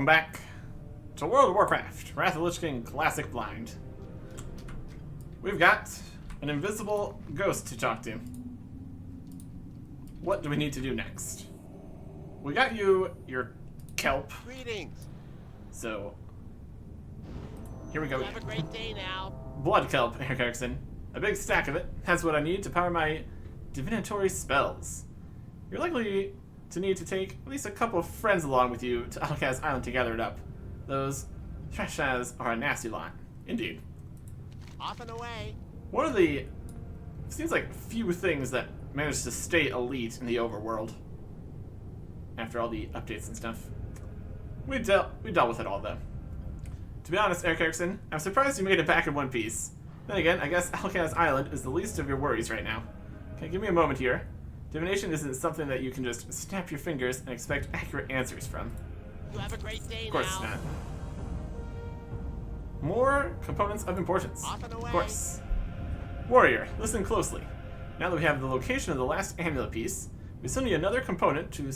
back to World of Warcraft, Wrath of the Lich King Classic Blind. We've got an invisible ghost to talk to. What do we need to do next? We got you your kelp. Greetings. So, here we go. Have a great day now. Blood kelp, Eric Erickson. A big stack of it. That's what I need to power my divinatory spells. You're likely to need to take at least a couple of friends along with you to Alcaz Island to gather it up. Those Threshas are a nasty lot. Indeed. Off and away. One of the, seems like few things that managed to stay elite in the overworld after all the updates and stuff. We dealt with it all, though. To be honest, Eric Erickson, I'm surprised you made it back in one piece. Then again, I guess Alcaz Island is the least of your worries right now. Okay, give me a moment here. Divination isn't something that you can just snap your fingers and expect accurate answers from. You have a great day now. Of course it's not. More components of importance. Off and away. Of course. Warrior, listen closely. Now that we have the location of the last amulet piece, we still need another component to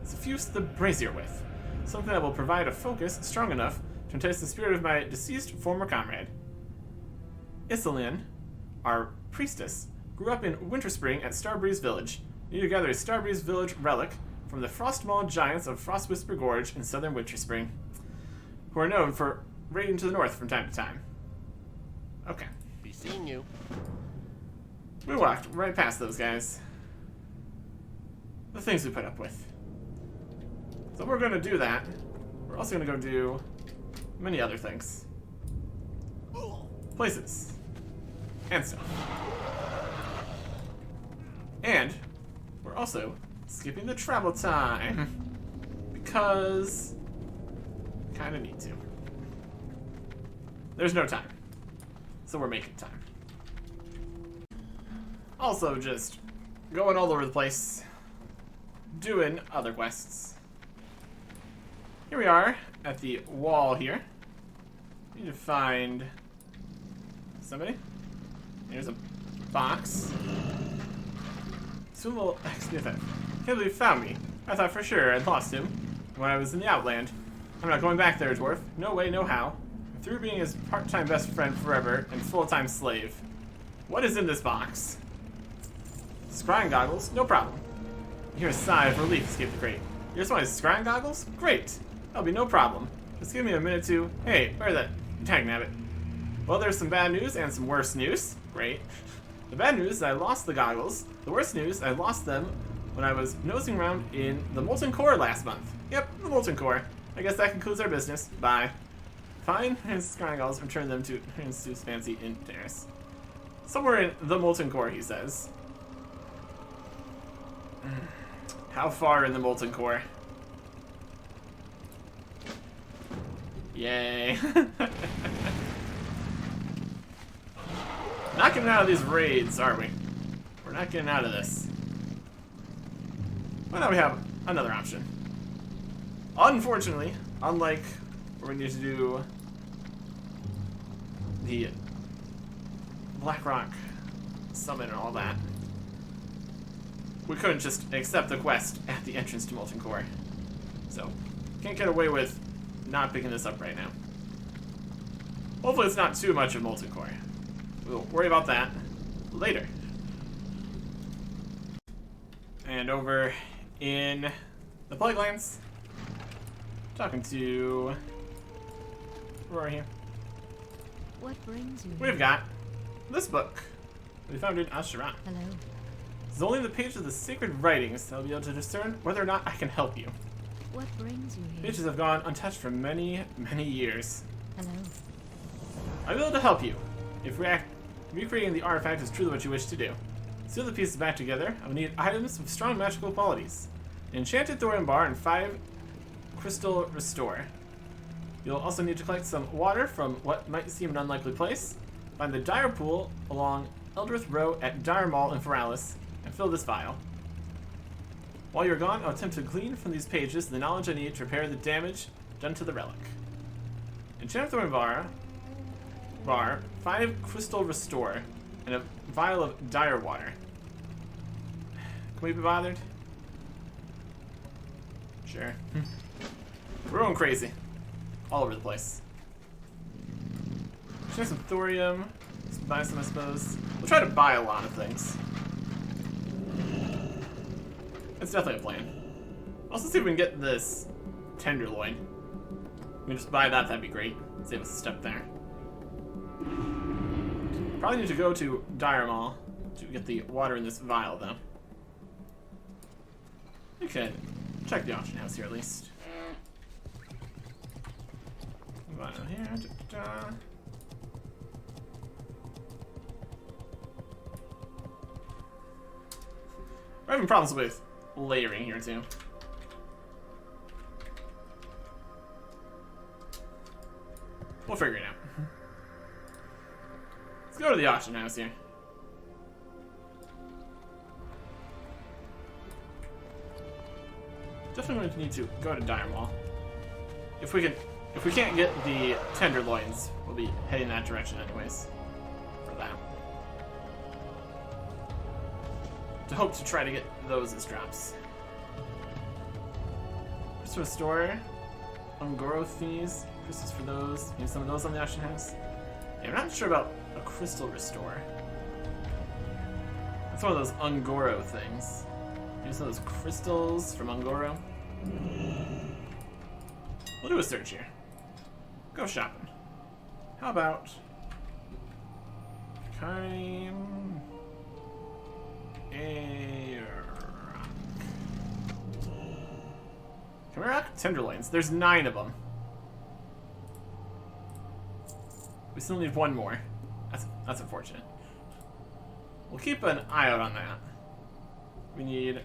suffuse the brazier with. Something that will provide a focus strong enough to entice the spirit of my deceased former comrade. Iselin, our priestess, grew up in Winterspring at Starbreeze Village. You need to gather a Starbreeze Village relic from the Frostmaw giants of Frostwhisper Gorge in southern Winterspring, who are known for raiding to the north from time to time. Okay. Be seeing you. We walked right past those guys. The things we put up with. So we're going to do that. We're also going to go do many other things. Places. And stuff. And we're also skipping the travel time. Because we kind of need to. There's no time. So we're making time. Also just going all over the place. Doing other quests. Here we are at the wall here. Need to find somebody. Here's a box. Sumo XPFF. Can't believe you found me. I thought for sure I'd lost him when I was in the Outland. I'm not going back there, dwarf. No way, no how. I'm through being his part-time best friend forever and full-time slave. What is in this box? Scrying goggles? No problem. You hear a sigh of relief escape the crate. You just want scrying goggles? Great! That'll be no problem. Just give me a minute to... Hey, where's that tag nabbit? Well, there's some bad news and some worse news. Great. The bad news is I lost the goggles. The worst news, I lost them when I was nosing around in the Molten Core last month. Yep, the Molten Core. I guess that concludes our business. Bye. Fine, his scrying goggles, return them to Sue's fancy in Terrace. Somewhere in the Molten Core, he says. How far in the Molten Core? Yay. Not getting out of these raids, are we? We're not getting out of this. Well, now we have another option. Unfortunately, unlike where we need to do the Blackrock summon and all that, we couldn't just accept the quest at the entrance to Molten Core. So, can't get away with not picking this up right now. Hopefully it's not too much of Molten Core. We'll worry about that later. And over in the Plaguelands, talking to Rory here. What brings you here? We've got this book. We found it in Asherat. Hello. It's only the page of the sacred writings that will be able to discern whether or not I can help you. What brings you here? Pages have gone untouched for many, many years. Hello. I'll be able to help you if recreating the artifact is truly what you wish to do. Seal the pieces back together, I will need items with strong magical qualities. An enchanted thorium bar and 5 crystal restore. You'll also need to collect some water from what might seem an unlikely place. Find the Dire Pool along Eldrith Row at Dire Mall in Feralis, and fill this vial. While you're gone, I'll attempt to glean from these pages the knowledge I need to repair the damage done to the relic. Enchanted thorium bar, 5 crystal restore, and a vial of dire water. Can we be bothered? Sure. We're going crazy. All over the place. Should have some thorium. Let's buy some, I suppose. We'll try to buy a lot of things. It's definitely a plan. Also, see if we can get this tenderloin. We can just buy that, that'd be great. Save us a step there. Probably need to go to Dire Mall to get the water in this vial, though. We could check the auction house here at least. Vial here. We're having problems with layering here too. We'll figure it out. Let's go to the auction house here. Definitely going to need to go to Dire Mall. If we can't get the tenderloins, we'll be heading that direction anyways. For that. To hope to try to get those as drops. Just to restore Ungoro fees. Crystals for those. Maybe some of those on the auction house. Yeah, I'm not sure about a crystal restore. That's one of those Ungoro things. Maybe some of those crystals from Ungoro. We'll do a search here. Go shopping. How about Chimera tenderloins. There's 9 of them. We still need 1 more. That's unfortunate. We'll keep an eye out on that. We need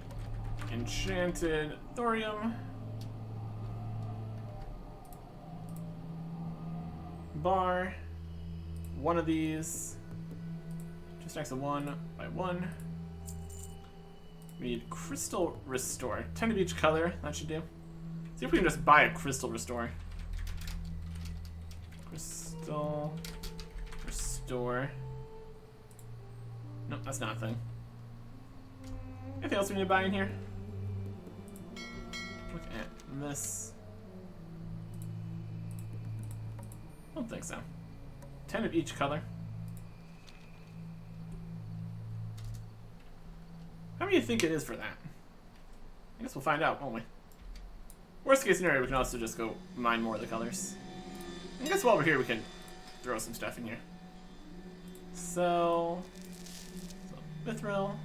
enchanted thorium. Bar. 1 of these. Just next to 1 by 1. We need crystal restore. 10 of each color. That should do. See if we can just buy a crystal restore. Crystal restore. Nope, that's not a thing. Anything else we need to buy in here? Look at this. I don't think so. 10 of each color. How many do you think it is for that? I guess we'll find out, won't we? Worst case scenario, we can also just go mine more of the colors. I guess while we're here, we can throw some stuff in here. So mithril.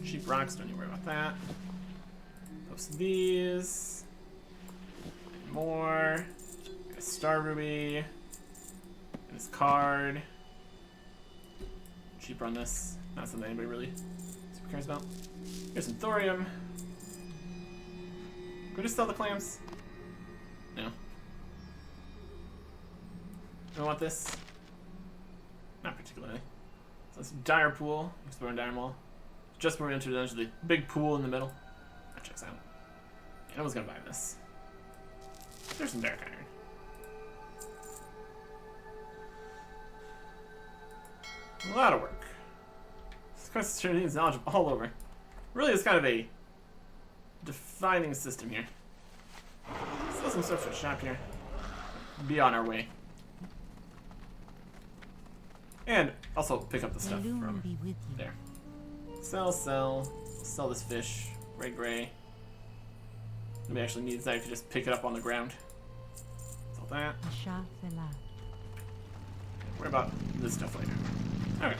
Cheap rocks, don't you worry about that. Post these. More. Got a star ruby. And this card. Cheaper on this. Not something anybody really super cares about. Here's some thorium. Can we just sell the clams? No. Do I want this? Not particularly. So it's Dire Pool. Exploring Dire Mall. Just before we enter the big pool in the middle. That checks out. Yeah, no one's gonna buy this. There's some dark iron. A lot of work. This quest sure needs knowledge all over. Really is kind of a defining system here. Sell some stuff to the shop here. Be on our way. And also pick up the stuff from there. Sell this fish. Gray. Nobody actually needs that if you just pick it up on the ground. Sell that. Worry about this stuff later. Okay.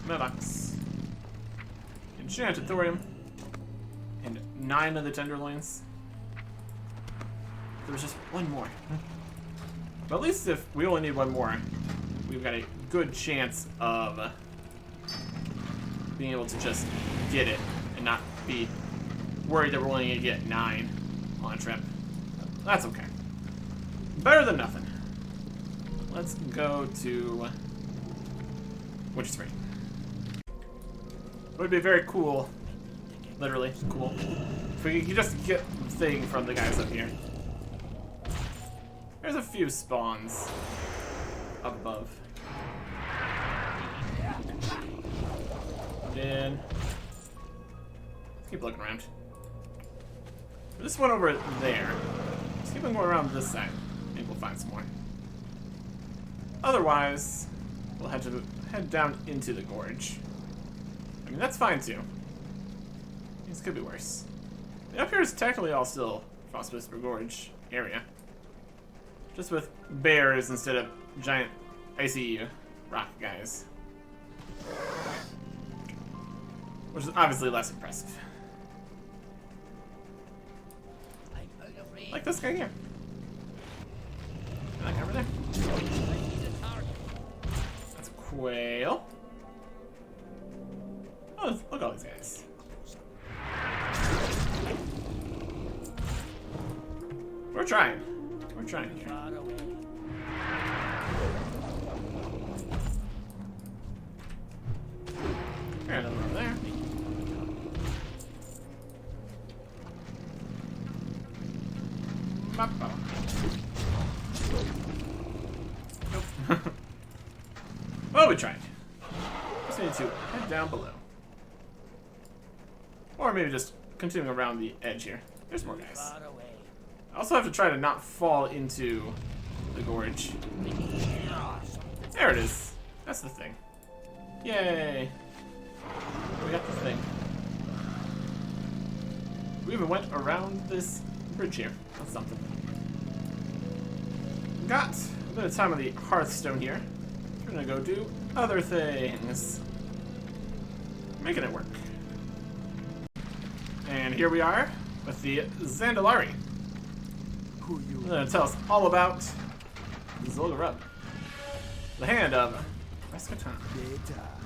Mailbox. Enchanted thorium. And 9 of the tenderloins. There was just 1 more. But at least if we only need 1 more, we've got a good chance of being able to just get it and not be worried that we're only going to get 9 on a trip. That's okay. Better than nothing. Let's go to Witch's Free. It would be very cool, literally cool, if we could just get the thing from the guys up here. There's a few spawns up above. In. Let's keep looking around. This one over there. Let's keep on going around this side. Maybe we'll find some more. Otherwise, we'll have to head down into the gorge. I mean, that's fine too. These could be worse. And up here is technically all still Frost Whisper Gorge area. Just with bears instead of giant icy rock guys. Which is obviously less impressive. Like this guy here. That guy over there. That's a quail. Oh, look at all these guys. We're trying. We're trying here. Another one over there. Nope. Well, we tried. Just need to head down below. Or maybe just continuing around the edge here. There's more guys. I also have to try to not fall into the gorge. There it is. That's the thing. Yay. We got the thing. We even went around this bridge here. That's something. Got a bit of time on the Hearthstone here. We're gonna go do other things. Making it work. And here we are with the Zandalari. Who are you? Gonna tell us all about Zul'Gurub, the hand of Rasputin.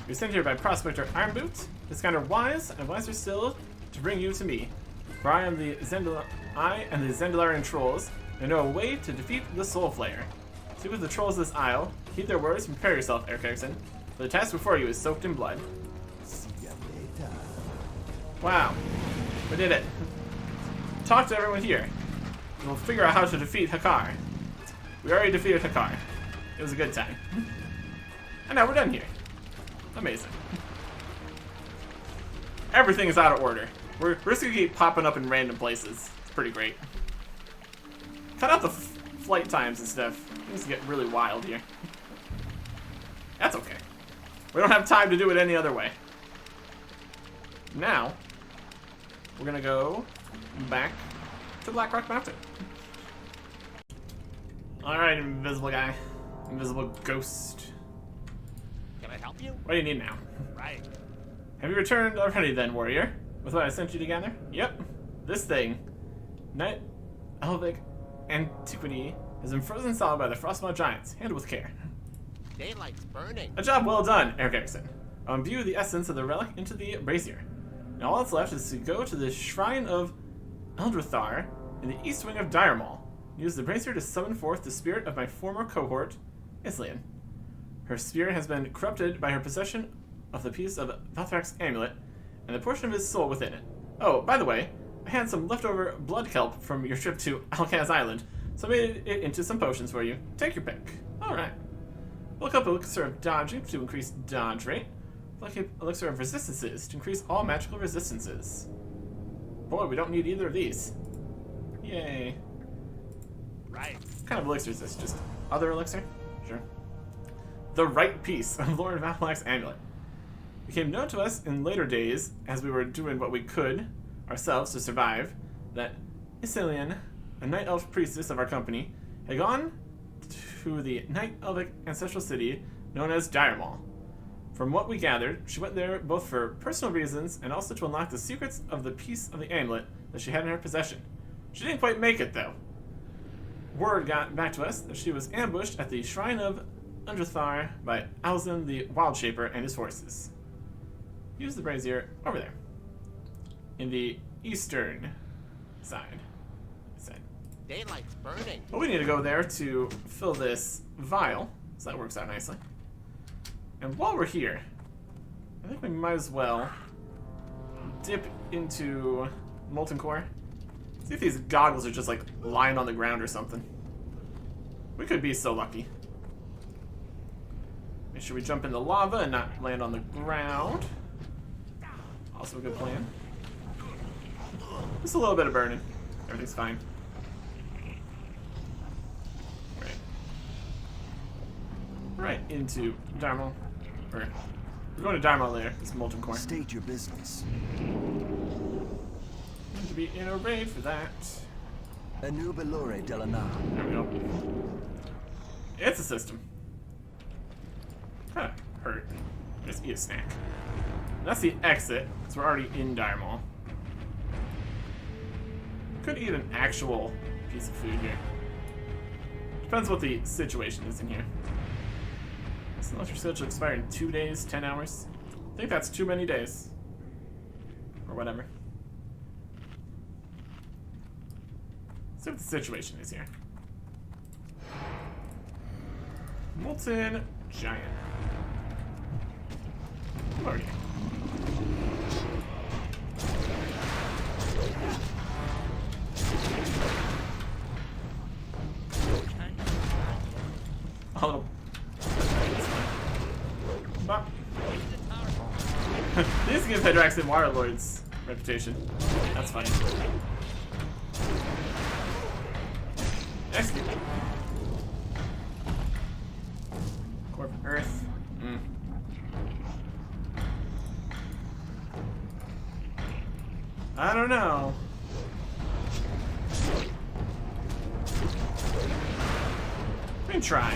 You're sent here by Prospector Ironboot, Discounter Wise, and wiser still to bring you to me. For I am the I and the Zandalarian trolls, and know a way to defeat the Soul Flayer. Speak with the trolls of this isle, heed their words, and prepare yourself, Eric Erickson, for the task before you is soaked in blood. Wow, we did it. Talk to everyone here, and we'll figure out how to defeat Hakar. We already defeated Hakar. It was a good time. And now we're done here. Amazing. Everything is out of order. We're just gonna keep popping up in random places. It's pretty great. Cut out the flight times and stuff. Things get really wild here. That's okay. We don't have time to do it any other way. Now, we're gonna go back to Blackrock Mountain. Alright, invisible guy. Invisible ghost. Can I help you? What do you need now? Right. Have you returned already then, warrior? With what I sent you to gather? Yep. This thing. Night Elvic antiquity has been frozen solid by the Frostmaw giants. Handled with care. Daylight's burning. A job well done, Eric Erickson. I'll imbue the essence of the relic into the brazier. Now all that's left is to go to the shrine of Eldrathar in the east wing of Diremall. Use the brazier to summon forth the spirit of my former cohort, Islian. Her spirit has been corrupted by her possession of the piece of Valthrak's amulet and the portion of his soul within it. Oh, by the way, I had some leftover blood kelp from your trip to Alkaz Island, so I made it into some potions for you. Take your pick. Alright. Look up Elixir of Dodging to increase dodge rate. Look up Elixir of Resistances to increase all magical resistances. Boy, we don't need either of these. Yay. Right. What kind of elixir is this? Just other elixir? Sure. The right piece of Lord Valak's amulet. It became known to us in later days, as we were doing what we could ourselves to survive, that Isilian, a night elf priestess of our company, had gone to the night elvic ancestral city known as Diremall. From what we gathered, she went there both for personal reasons and also to unlock the secrets of the piece of the amulet that she had in her possession. She didn't quite make it, though. Word got back to us that she was ambushed at the shrine of Undrathar by Alzin the Wild Shaper and his forces. Use the brazier over there. In the eastern side. Daylight's burning. But we need to go there to fill this vial, so that works out nicely. And while we're here, I think we might as well dip into Molten Core. See if these goggles are just like lying on the ground or something. We could be so lucky. Make sure we jump in the lava and not land on the ground. Also a good plan. Just a little bit of burning. Everything's fine. Right into Dharma. Or, we're going to Dharma later. It's molten core. State your business. Need to be in a raid for that. A new Valor della Na. There we go. It's a system. Huh. Hurt. Just eat a snack. That's the exit, because we're already in Dharma. Could eat an actual piece of food here. Depends what the situation is in here. Unless your schedule expire in 2 days, 10 hours. I think that's too many days. Or whatever. Let's see what the situation is here. Molten Giant. Who are you? A little. These give Hydrax and Waterlord's reputation. That's funny. Execute. Core of Earth. I don't know. We can try.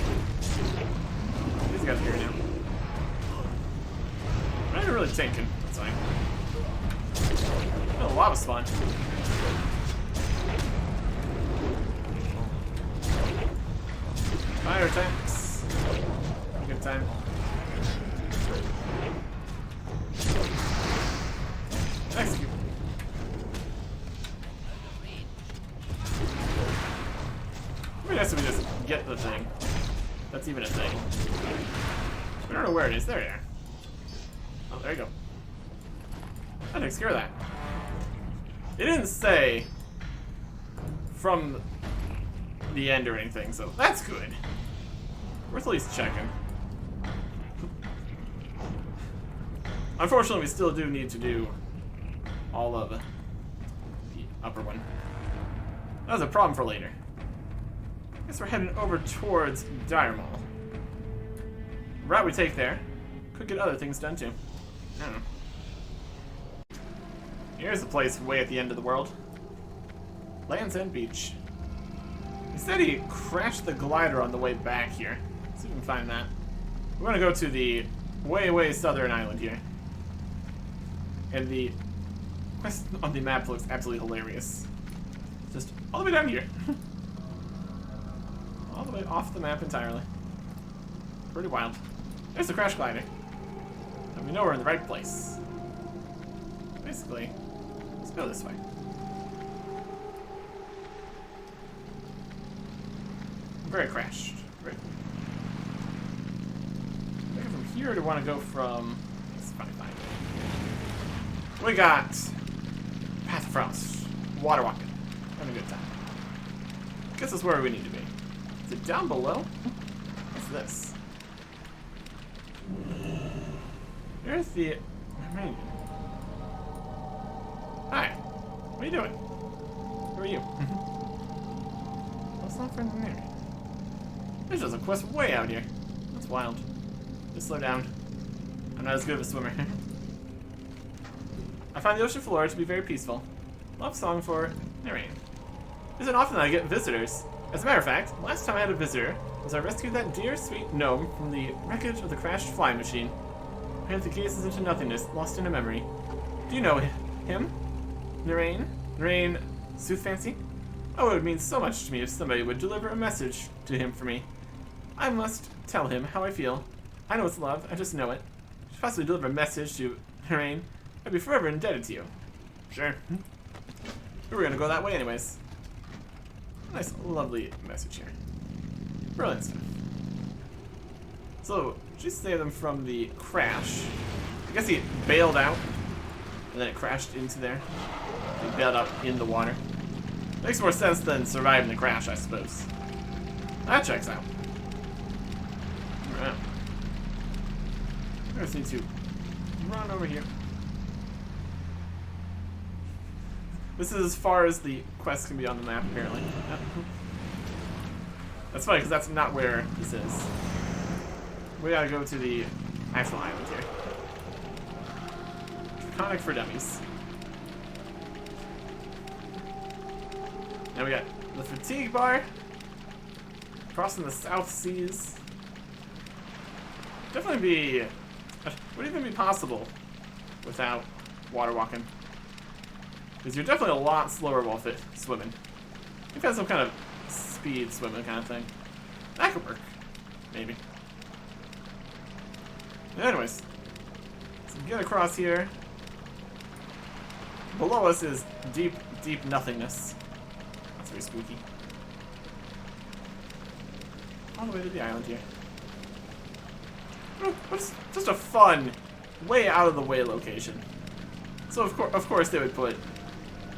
These guys are here now. I'm not even really tanking. That's fine. A lot of fun. Fire attacks. Good time. Execute. Maybe that's we just get the thing. That's even a thing. I don't know where it is. There you are. Oh, there you go. That takes care of that. It didn't say from the end or anything, so that's good. Worth at least checking. Unfortunately, we still do need to do all of the upper one. That was a problem for later. Guess we're heading over towards Dire Mall. The route we take there could get other things done too. I don't know. Here's the place way at the end of the world. Land's End Beach. He said he crashed the glider on the way back here. Let's see if we can find that. We're gonna go to the way southern island here. And the quest on the map looks absolutely hilarious. Just all the way down here. All the way off the map entirely. Pretty wild. There's the crash glider. And we know we're in the right place. Basically, let's go this way. Where it crashed. Right. Do I go from here or do I want to go from... Let's find. We got Path of Frost. Water walking. Having a good time. Guess that's where we need to be. Is it down below? What's this? Here's the... Hi. What are you doing? Who are you? What's not friends in there? There's just a quest way out here. That's wild. Just slow down. I'm not as good of a swimmer. I find the ocean floor to be very peaceful. Love song for Narrating. It isn't often that I get visitors. As a matter of fact, last time I had a visitor was I rescued that dear sweet gnome from the wreckage of the crashed flying machine. I had the gazes into nothingness, lost in a memory. Do you know him? Narain Soothfancy? Oh, it would mean so much to me if somebody would deliver a message to him for me. I must tell him how I feel. I know it's love, I just know it. If you possibly deliver a message to Narain, I'd be forever indebted to you. Sure. We were gonna go that way anyways. Nice, lovely message here. Brilliant stuff. So, just save them from the crash. I guess he bailed out, and then it crashed into there. He bailed out in the water. Makes more sense than surviving the crash, I suppose. That checks out. Alright. I just need to run over here. This is as far as the quest can be on the map, apparently. Yep. That's funny, because that's not where this is. We gotta go to the actual island here. Draconic for Dummies. Now we got the fatigue bar. Crossing the South Seas. Definitely be... would even be possible without water walking. Because you're definitely a lot slower while swimming. You've had some kind of speed swimming kind of thing. That could work. Maybe. Anyways. So we get across here. Below us is deep, deep nothingness. That's very spooky. All the way to the island here. What's just a fun, way out of the way location. So of course they would put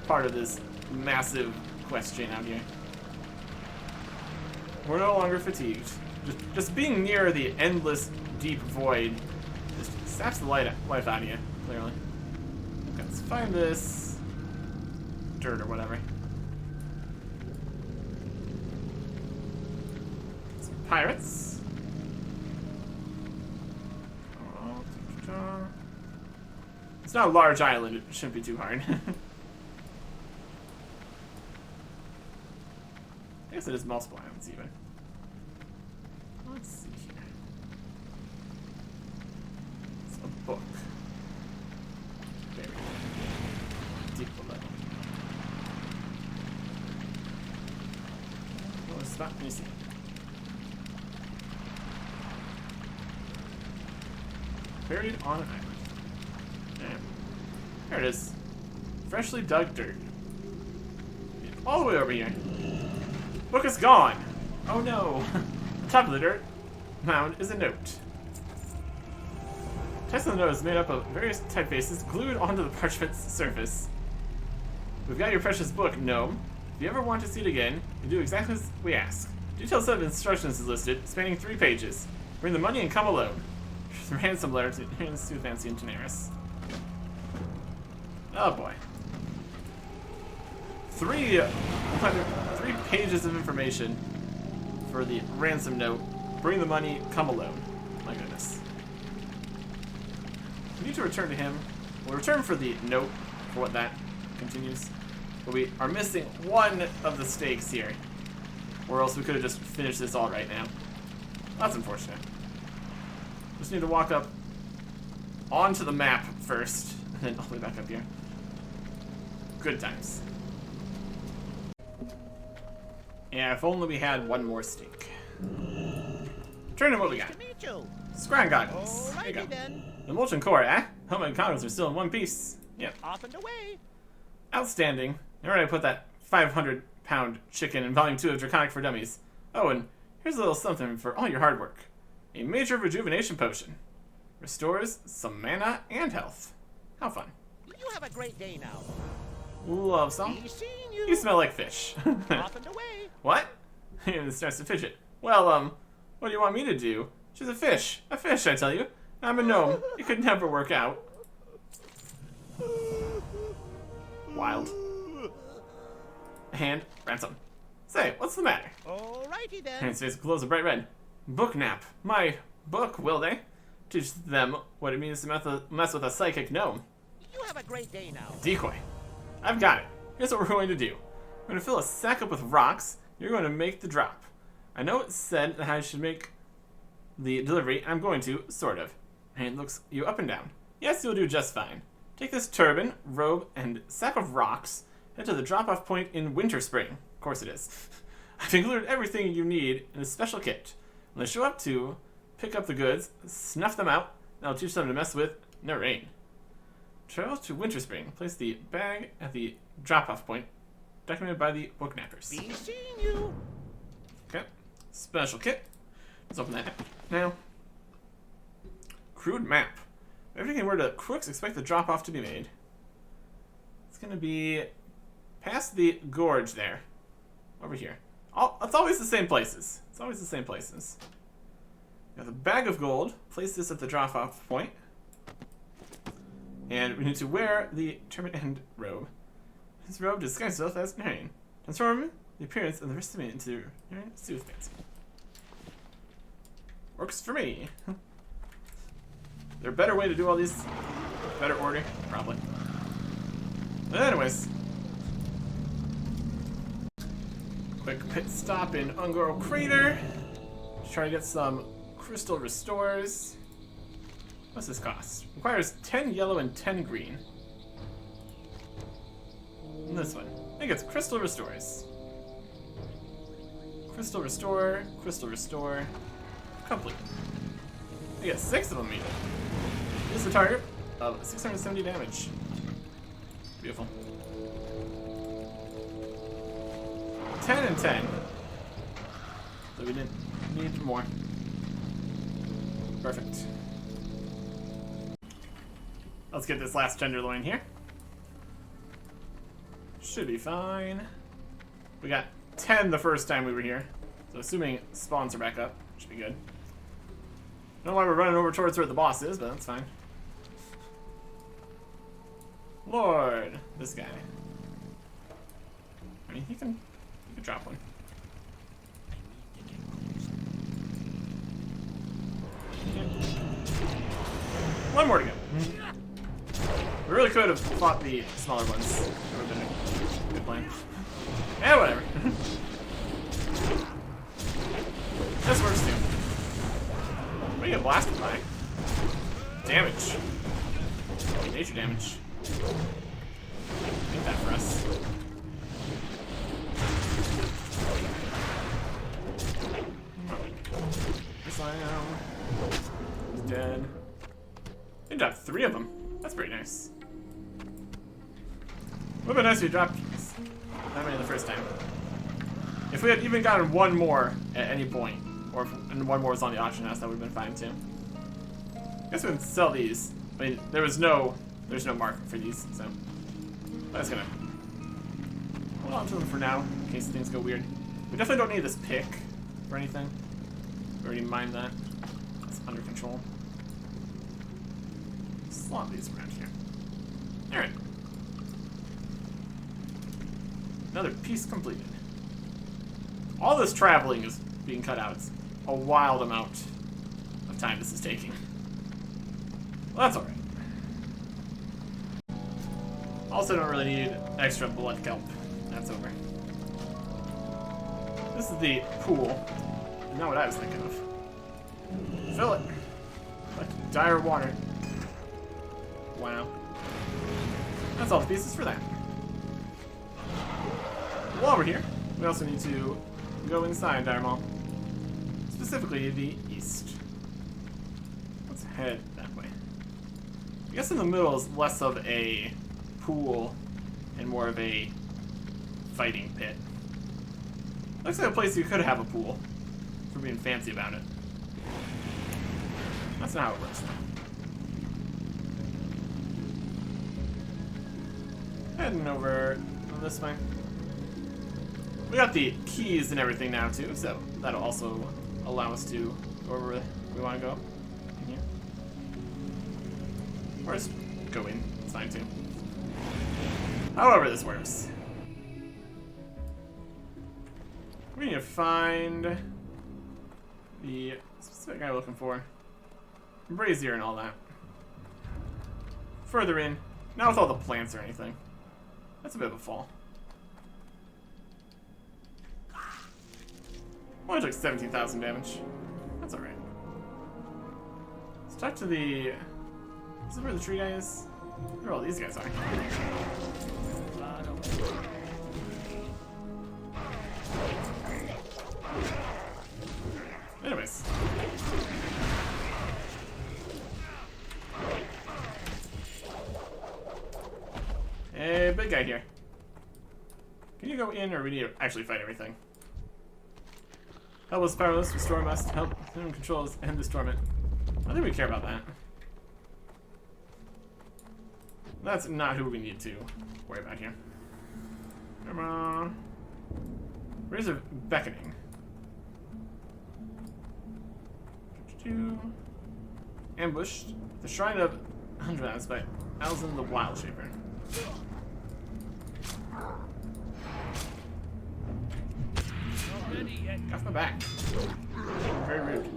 part of this massive quest chain out here. We're no longer fatigued. Just being near the endless deep void just saps the life out of you, clearly. Okay, let's find this dirt or whatever. Some pirates. It's not a large island, it shouldn't be too hard. I guess it is multiple islands even. Let's see here. It's a book. Very deep below. What is that? Let me see. Buried on an island. There it is. Freshly dug dirt. All the way over here. Book is gone. Oh no. On top of the dirt mound is a note. Text on the note is made up of various typefaces glued onto the parchment's surface. We've got your precious book, gnome. If you ever want to see it again, you do exactly as we ask. Detailed set of instructions is listed, spanning 3 pages. Bring the money and come alone. Ransom letter to Fancy and Daenerys. Oh boy. 3 pages of information for the ransom note. Bring the money, come alone. My goodness. We need to return to him. We'll return for the note, for what that continues. But we are missing one of the stakes here. Or else we could have just finished this all right now. That's unfortunate. Just need to walk up onto the map first, and then all the way back up here. Good times. Yeah, if only we had one more stake. Turn to what we got. Scran goggles. There you go. The molten core, eh? Oh, my goggles are still in one piece. Yep. Off and away. Outstanding. Alright, I put that 500-pound chicken in Volume 2 of Draconic for Dummies. Oh, and here's a little something for all your hard work. A major rejuvenation potion. Restores some mana and health. How fun. You have a great day now. Love some. Be seeing you. You smell like fish. Off and away. What? It starts to fidget. Well, what do you want me to do? She's a fish. A fish, I tell you. I'm a gnome. It could never work out. Wild. And ransom. Say, what's the matter? Alrighty then. His face glows a bright red. Book nap. My book, will they? Teach them what it means to mess with a psychic gnome. You have a great day now. Decoy. I've got it. Here's what we're going to do. We're going to fill a sack up with rocks. You're going to make the drop. I know it said that I should make the delivery. I'm going to, sort of. And looks you up and down. Yes, you'll do just fine. Take this turban, robe, and sack of rocks. Head to the drop-off point in Winter Spring. Of course it is. I've included everything you need in a special kit. When they show up to pick up the goods, snuff them out, and I'll teach them to mess with Narain. Travel to Winter Spring. Place the bag at the drop-off point, documented by the book nappers. Be seeing you. Okay. Special kit. Let's open that now. Crude map. If everything were to crooks, expect the drop-off to be made. It's going to be past the gorge there. Over here. It's always the same places. It's always the same places. We have a bag of gold. Place this at the drop-off point. And we need to wear the turban and robe. His robe disguises himself as Narian. Transform the appearance of the recipient into Narian Soothfancy. Works for me. There a better way to do all these? Better order? Probably. But anyways. Quick pit stop in Ungoro Crater. Try to get some crystal restores. What's this cost? Requires 10 yellow and 10 green. And this one. I think it's crystal restores. Crystal restore, complete. I get 6 of them even. This is the target of 670 damage. Beautiful. 10 and 10. So we didn't need more. Perfect. Let's get this last tenderloin here. Should be fine. We got 10 the first time we were here. So assuming spawns are back up, should be good. I don't know why we're running over towards where the boss is, but that's fine. Lord, this guy. I mean, he can drop one. One more to go. We really could have fought the smaller ones. That would have been a good plan. Yeah, whatever. This works too. What do you get blasted by? Damage. Nature damage. Take that for us. Slam. He's dead. They dropped 3 of them. That's pretty nice. Would have been nice if we dropped that many the first time. If we had even gotten one more at any point, or if one more was on the auction house, that would have been fine too. I guess we can sell these. I mean, there's no market for these, so I'm just gonna hold on to them for now in case things go weird. We definitely don't need this pick or anything. We already mined that. It's under control. Slot these around here. Alright. Another piece completed. All this traveling is being cut out. It's a wild amount of time this is taking. Well, that's alright. Also don't really need extra blood kelp. That's over. This is the pool. Not what I was thinking of. Fill it. Like dire water. Wow. That's all the pieces for that. While we're here, we also need to go inside Dire Mall. Specifically the east. Let's head that way. I guess in the middle is less of a pool and more of a fighting pit. Looks like a place you could have a pool. For being fancy about it. That's not how it works though. Heading over this way. We got the keys and everything now too, so that'll also allow us to go over where we want to go. In here. Or just go in. It's fine too. However this works. We need to find the specific guy we're looking for. Brazier and all that. Further in. Not with all the plants or anything. That's a bit of a fall. Only took 17,000 damage. That's alright. Let's talk to the... Is this where the tree guy is? Where all these guys are. Anyways. Hey, big guy here. Can you go in, or we need to actually fight everything? Help us powerless, restore must help him control us and destroy it. I don't think we care about that. That's not who we need to worry about here. Come on. Rays of Beckoning. Ambushed. The Shrine of Hundreds by Alzin the Wild Shaper. Get off my back. Very rude.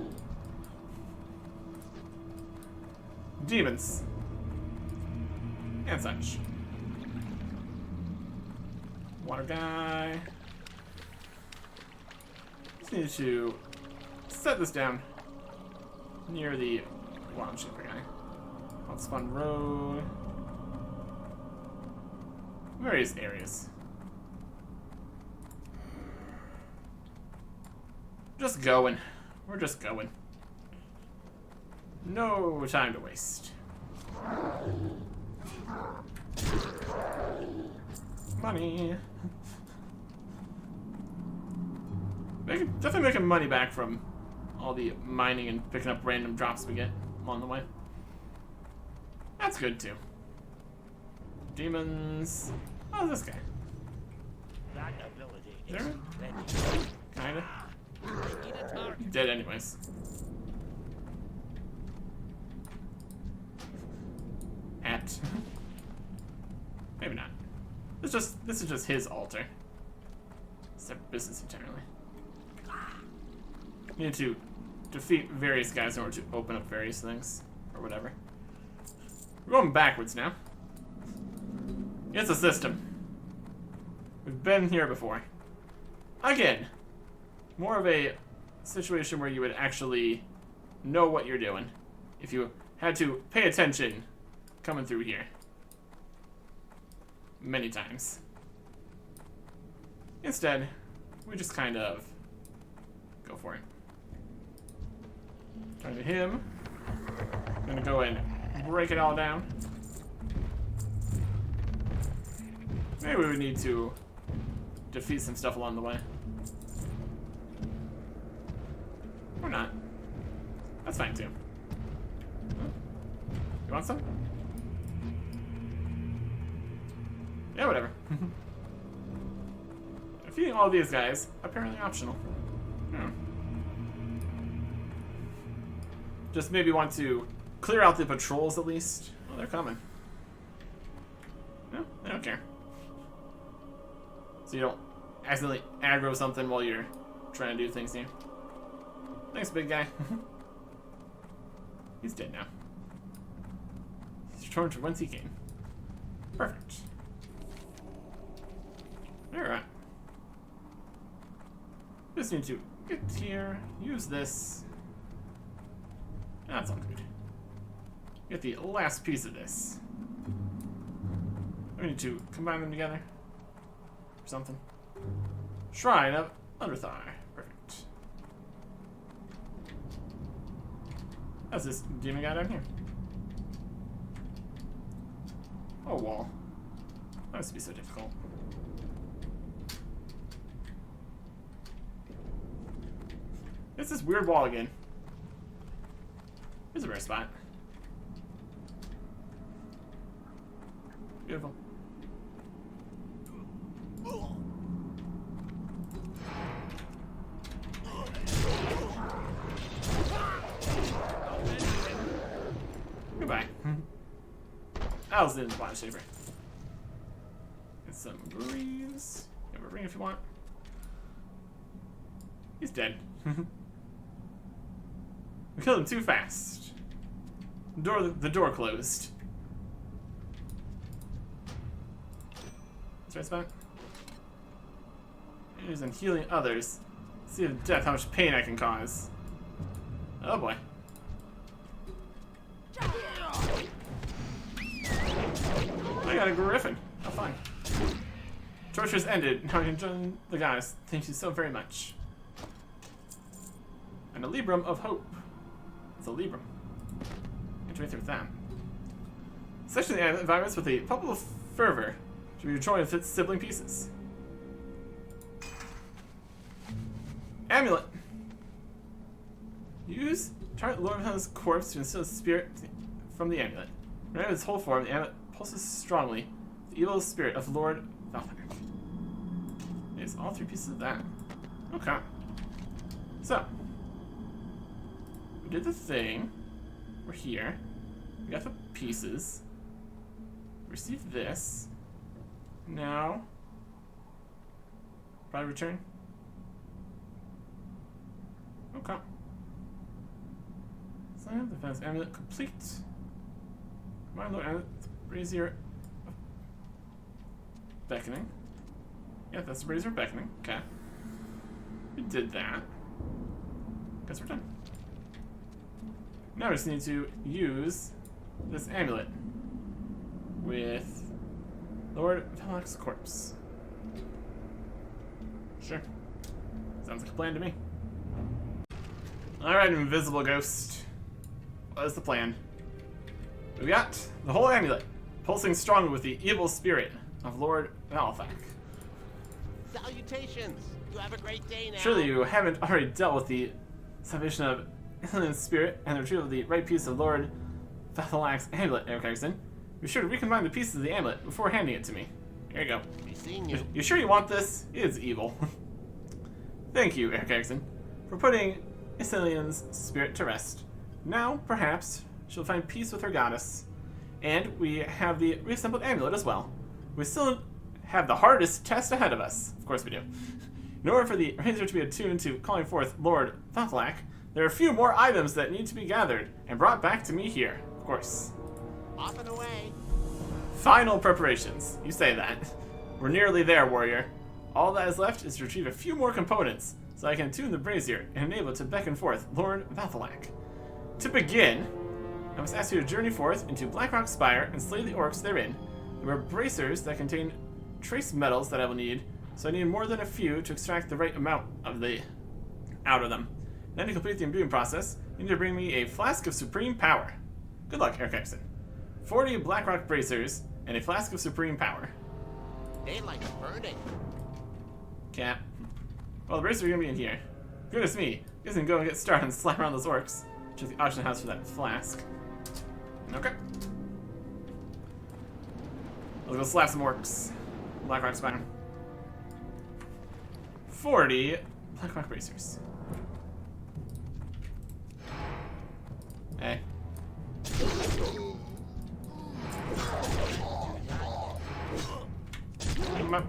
Demons. And such. Water guy. Just need to set this down near the launch shipper guy. Outspawn road. Various areas. Just going. We're just going. No time to waste. Money. Definitely making money back from all the mining and picking up random drops we get along the way. That's good too. Demons. Oh, this guy. That ability There? is splendid. Kinda. I need a target. Dead anyways. At. Maybe not. This is just his altar. Separate business entirely. Need to defeat various guys in order to open up various things. Or whatever. We're going backwards now. It's a system. We've been here before. Again, more of a situation where you would actually know what you're doing if you had to pay attention coming through here. Many times. Instead, we just kind of go for it. Turn to him. I'm gonna go and break it all down. Maybe we would need to defeat some stuff along the way. Or not. That's fine too. You want some? Yeah, whatever. Defeating all these guys, apparently optional. Just maybe want to clear out the patrols at least. Oh, they're coming. No, they don't care. So you don't accidentally aggro something while you're trying to do things here. Thanks, big guy. He's dead now. He's returned to whence he came. Perfect. Alright. Just need to get here, use this. That's all good. Get the last piece of this. We need to combine them together. Or something. Shrine of Underthigh. Perfect. How's this demon guy down here? Oh, wall. That must be so difficult. It's this weird wall again. Here's a rare spot. Beautiful. Goodbye. I was in the bottom shaper. Get some breeze. Have a ring if you want. He's dead. We killed him too fast. The door closed. That's right spot. Using healing others. See the death, how much pain I can cause. Oh boy. I got a griffin. How fun. Torture's ended. Now I can join the guys. Thank you so very much. And a Librum of Hope. It's a Librum. Interact with that. Section the environments with a bubble of fervor to be joined with its sibling pieces. Amulet. Use target Lord Hunter's corpse to instill spirit from the amulet. When in its whole form, the amulet pulses strongly. The evil spirit of Lord Valor. It's all three pieces of that. Okay. So. We did the thing. We're here. We got the pieces. Received this. Now, probably return. Okay. Slam defense amulet complete. My lord amulet brazier beckoning. Yeah, that's the brazier beckoning. Okay. We did that. Guess we're done. Now we just need to use this amulet with Lord Valor's corpse. Sure. Sounds like a plan to me. Alright, invisible ghost. What is the plan? We got the whole amulet, pulsing strongly with the evil spirit of Lord WotLK. Salutations! You have a great day now. Surely you haven't already dealt with the salvation of alien spirit and the retrieval of the right piece of Lord WotLK's amulet, Eric Erickson. Be sure to recombine the pieces of the amulet before handing it to me. Here you go. Be seeing you. You sure you want this? It is evil. Thank you, Eric Erickson, for putting Isilian's spirit to rest. Now, perhaps, she'll find peace with her goddess. And we have the reassembled amulet as well. We still have the hardest test ahead of us. Of course we do. In order for the razor to be attuned to calling forth Lord WotLK, there are a few more items that need to be gathered and brought back to me here. Of course. Off and away. Final preparations. You say that. We're nearly there, warrior. All that is left is to retrieve a few more components so I can tune the brazier and enable it to beckon forth Lord WotLK. To begin, I must ask you to journey forth into Blackrock Spire and slay the orcs therein. There are bracers that contain trace metals that I will need, so I need more than a few to extract the right amount of out of them. Then to complete the imbuing process, you need to bring me a flask of supreme power. Good luck, Eric Erickson. 40 Blackrock bracers and a flask of supreme power. Daylight is burning. Cat. Well, the bracers are gonna be in here. Goodness me, I guess I can go and get started and slap around those orcs. Check the auction house for that flask. Okay. Let's go slap some orcs. Blackrock Spire. 40 Blackrock bracers. Hey. Come on.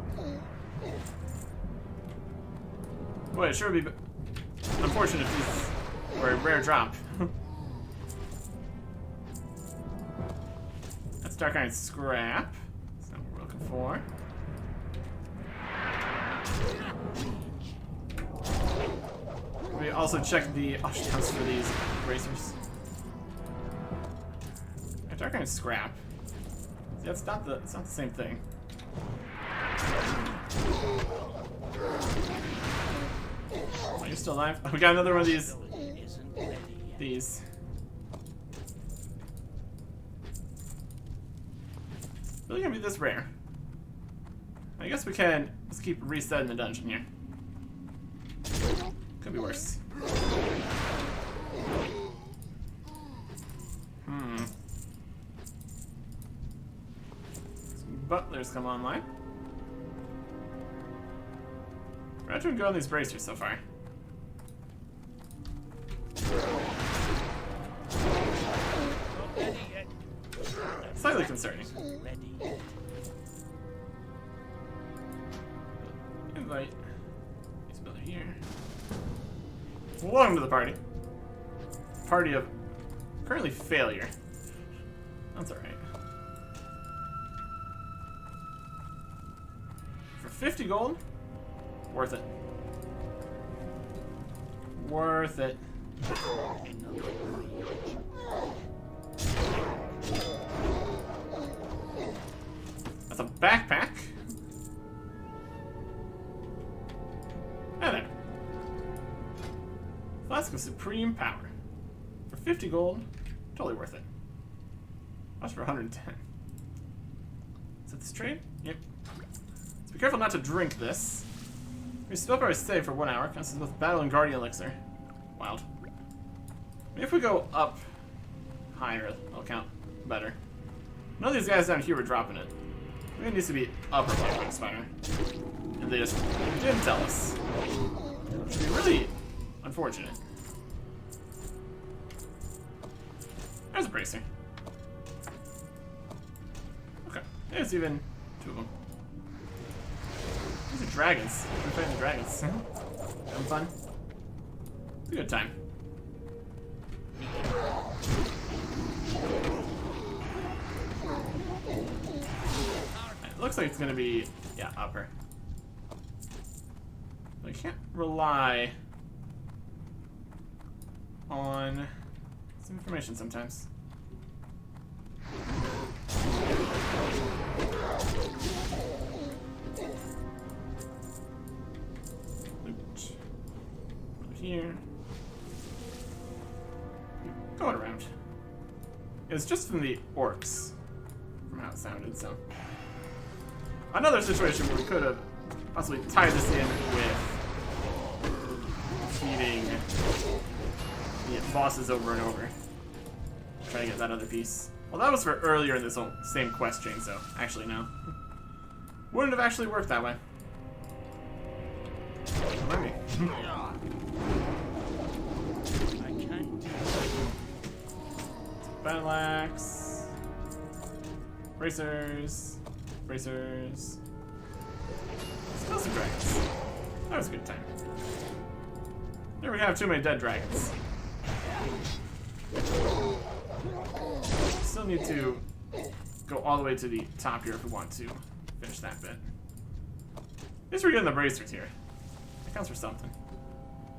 Boy, it sure would be unfortunate if these were a rare drop. That's Dark Iron Scrap. That's not what we're looking for. We also check the auction house for these bracers. Dark Iron Scrap. See, it's not the same thing. Are you still alive? Oh, we got another one of these. These. Really gonna be this rare? I guess we can just keep resetting the dungeon here. Could be worse. Some butlers come online. We're not doing good on these bracers so far. Slightly concerning. Invite. He's building here. Welcome to the party. Party of currently failure. That's alright. For 50 gold, worth it. Worth it. That's a backpack. And there. Flask of Supreme Power. For 50 gold, totally worth it. That's for 110. Is that this trade? Yep. So be careful not to drink this. Your spell power is saved for 1 hour. Counts as both Battle and Guardian Elixir. Wild. Maybe if we go up higher, it'll count better. None of these guys down here were dropping it. It needs to be upper Blackrock Spire. And they just didn't tell us. Which would be really unfortunate. There's a bracer. Okay. There's even 2 of them. These are dragons. We're fighting the dragons. Having fun. It's a good time. It looks like it's gonna be, yeah, upper. I can't rely on some information sometimes. Loot. Over here. Going around. It's just from the orcs, from how it sounded, so. Another situation where we could have possibly tied this in with defeating the bosses over and over. Try to get that other piece. Well, that was for earlier in this same quest chain, so actually no. Wouldn't have actually worked that way. Maybe. Battle axe. Bracers. Bracers. Still some dragons. That was a good time. Never have too many dead dragons. Still need to go all the way to the top here if we want to finish that bit. At least we're getting the bracers here. That counts for something.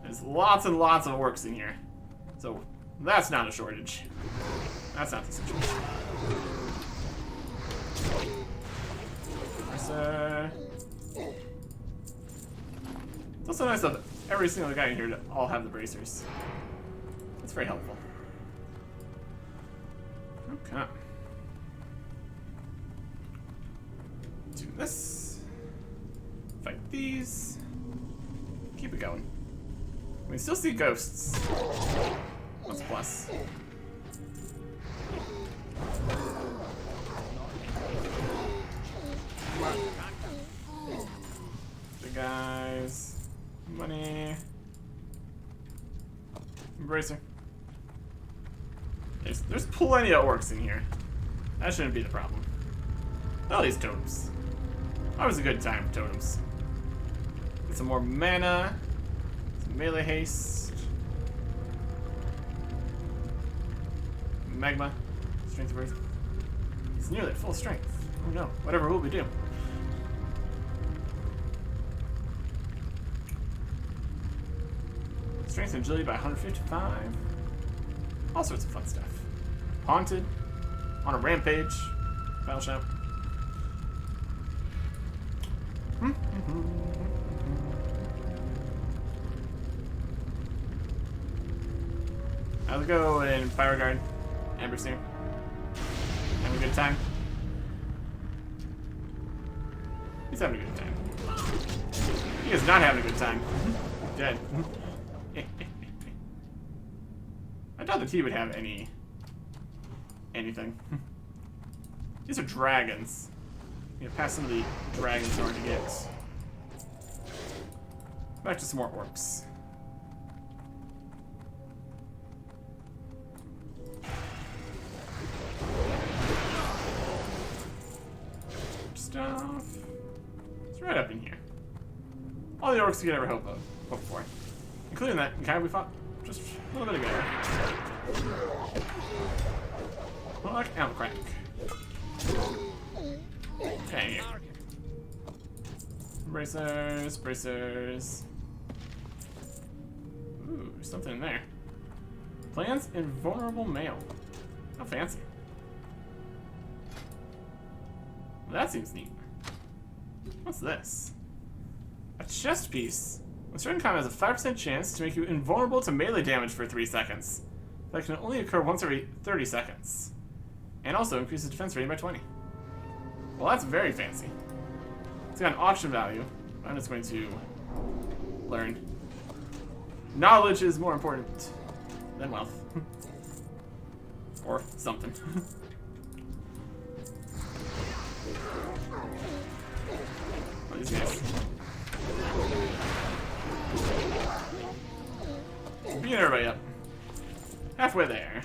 There's lots and lots of orcs in here. So that's not a shortage. That's not the situation. It's also nice that every single guy in here to all have the bracers. That's very helpful. Okay. Do this. Fight these. Keep it going. We can still see ghosts. What's plus? The guys. Money. Embracer. There's plenty of orcs in here. That shouldn't be the problem. All these totems. Always a good time for totems. Get some more mana. Some melee haste. Magma. Strength of Earth. It's nearly at full strength. Oh no. Whatever will we do? Strength and agility by 155. All sorts of fun stuff. Haunted. On a rampage. Battle shop. How's it go in Fire Guard? Amber's here. Having a good time? He's having a good time. He is not having a good time. He's dead. I doubt that he would have anything. These are dragons. You know, past some of the dragons in order to get. Back to some more orcs. Stuff. It's right up in here. All the orcs you could ever hope for. Including that guy we fought just a little bit ago. Fuck out crack. Okay. Bracers, bracers. Ooh, there's something in there. Plans invulnerable mail. How fancy. Well, that seems neat. What's this? A chest piece. When certain combat has a 5% chance to make you invulnerable to melee damage for 3 seconds. That can only occur once every 30 seconds. And also increases defense rating by 20. Well, that's very fancy. It's got an auction value. I'm just going to learn. Knowledge is more important than wealth. Or something. What are these guys? Beating everybody up. Halfway there.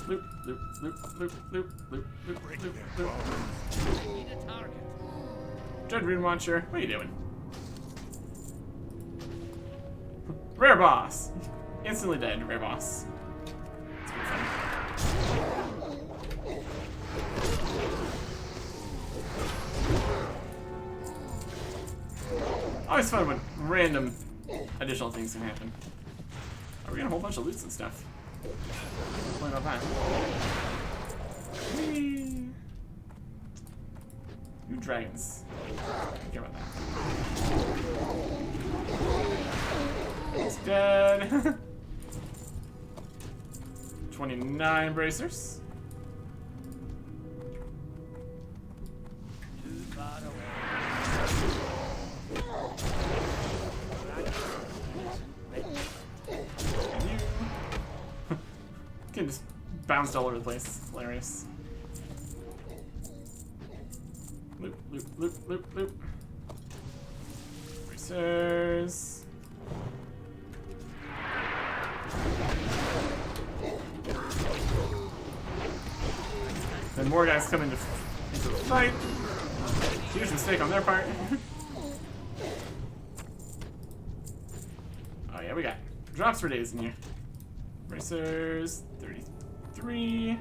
Loop, loop, loop, loop, loop, loop, loop, loop, loop. Need a target. Dread Rune Watcher, what are you doing? Rare boss! Instantly dead, rare boss. It's pretty fun. Always fun when random additional things can happen. Are we getting a whole bunch of loots and stuff? What about that? Whee! New dragons. Don't care about that. It's dead. 29 bracers. Can just bounced all over the place. Hilarious. Loop, loop, loop, loop, loop. Bracers. Then more guys come into the fight. Huge mistake on their part. Oh yeah, we got drops for days in here. Bracers, 33.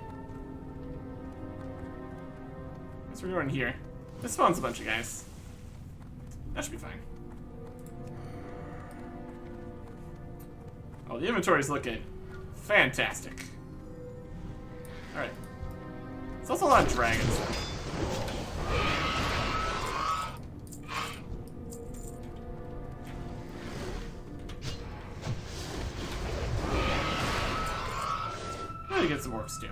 Guess we're going here. This spawns a bunch of guys. That should be fine. Oh, the inventory's looking fantastic. Alright. There's also a lot of dragons. Maybe get some orcs too.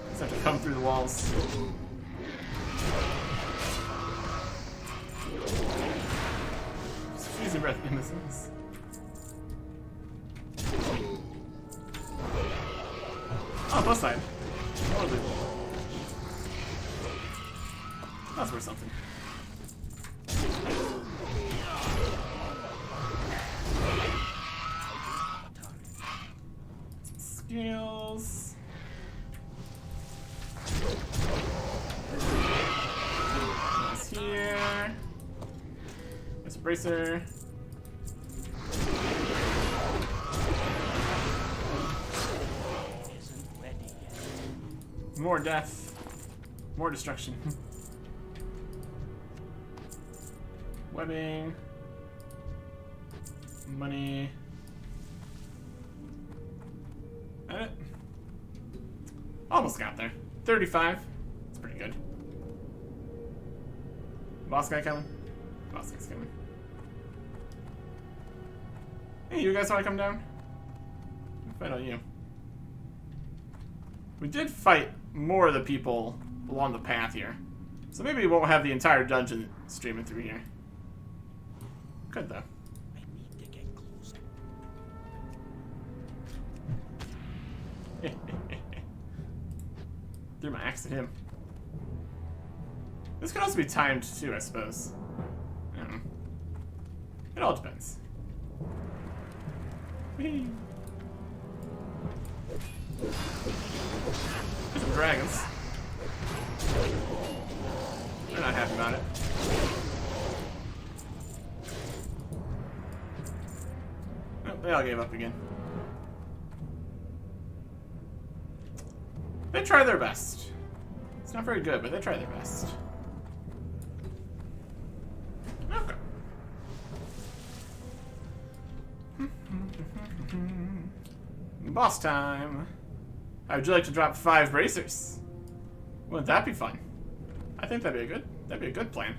Just have to come through the walls. Just freezing breath innocence. Oh, plus side. That's worth something. Skills. That's here. There's a bracer. More death. More destruction. Webbing. Money. That it? Almost got there. 35. That's pretty good. Boss guy coming? Boss guy's coming. Hey, you guys want to come down? I'll fight on you. We did fight more of the people along the path here. So maybe we won't have the entire dungeon streaming through here. Could though. I need to get closer. Threw my axe at him. This could also be timed too, I suppose. I don't know. It all depends. Whee! Some dragons. They're not happy about it. Nope, they all gave up again. They try their best. It's not very good, but they try their best. Okay. Boss time. How would you like to drop 5 bracers? Wouldn't that be fun? I think that'd be a good plan.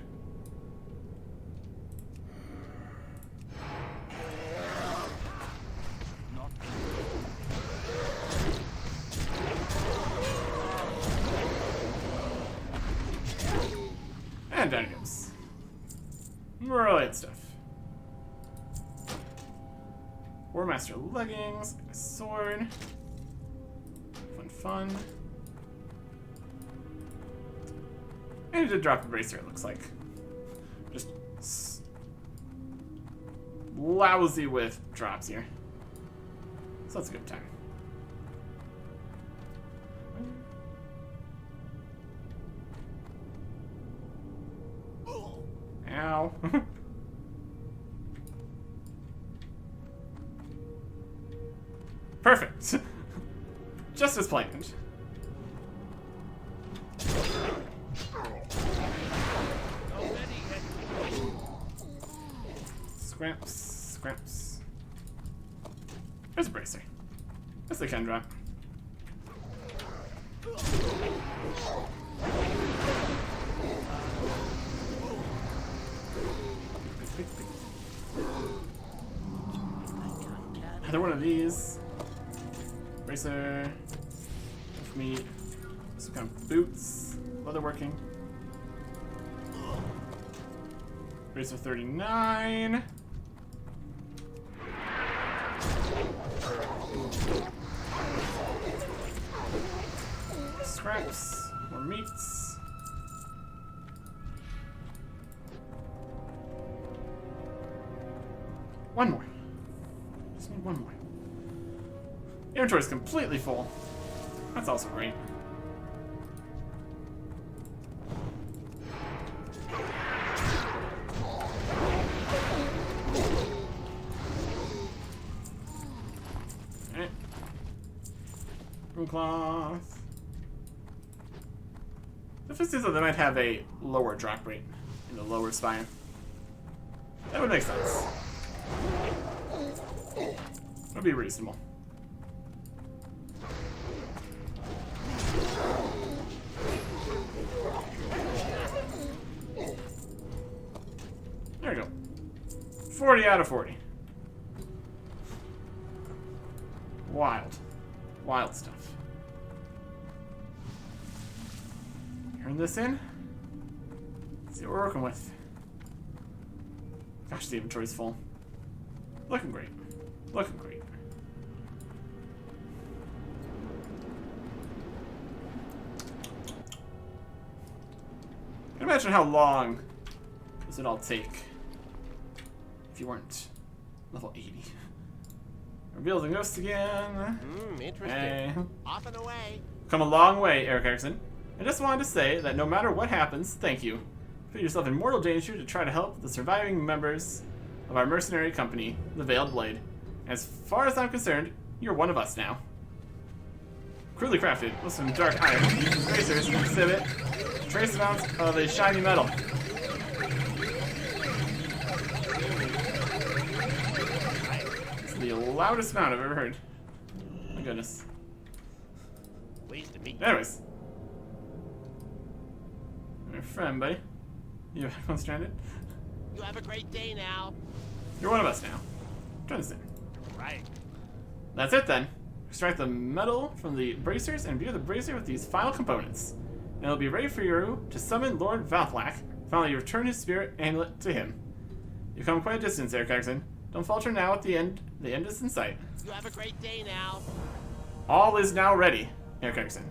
And down it goes. Brilliant stuff. Warmaster leggings, a sword. Fun. And he did drop a bracer, it looks like. Just lousy with drops here. So that's a good time. Ow. Perfect. Just as planned. Scraps, scraps. There's a bracer. Yes, they can drop. Another one of these. Bracer. For me. Some kind of boots. Leatherworking. Bracer 39. Scraps. More meats. One more. Just need one more. Inventory's completely full. That's also great. Alright. Broom cloth. The fist is that they might have a lower drop rate in the lower spine. That would make sense. Would be reasonable. There we go. 40 out of 40. Wild. Wild stuff. Turn this in. See what we're working with. Gosh, the inventory's full. Looking great. Looking great. I can imagine how long this would all take if you weren't level 80. Reveal the ghost again. Interesting. Hey. Off and away. Come a long way, Eric Erickson. I just wanted to say that no matter what happens, thank you. Put yourself in mortal danger to try to help the surviving members of our mercenary company, the Veiled Blade. As far as I'm concerned, you're one of us now. Crudely crafted with some dark iron, tracers exhibit trace amounts of a shiny metal. It's the loudest sound I've ever heard. My goodness. Pleased to meet you. Anyways. My friend, buddy. You have stranded? You have a great day now. You're one of us now. Join us in. Right. That's it then. Extract the metal from the bracers and imbue the bracer with these final components. And it'll be ready for you to summon Lord Valflack. Finally, return his spirit amulet to him. You've come quite a distance, Eric Erickson. Don't falter now at the end. The end is in sight. You have a great day now. All is now ready, Eric Erickson.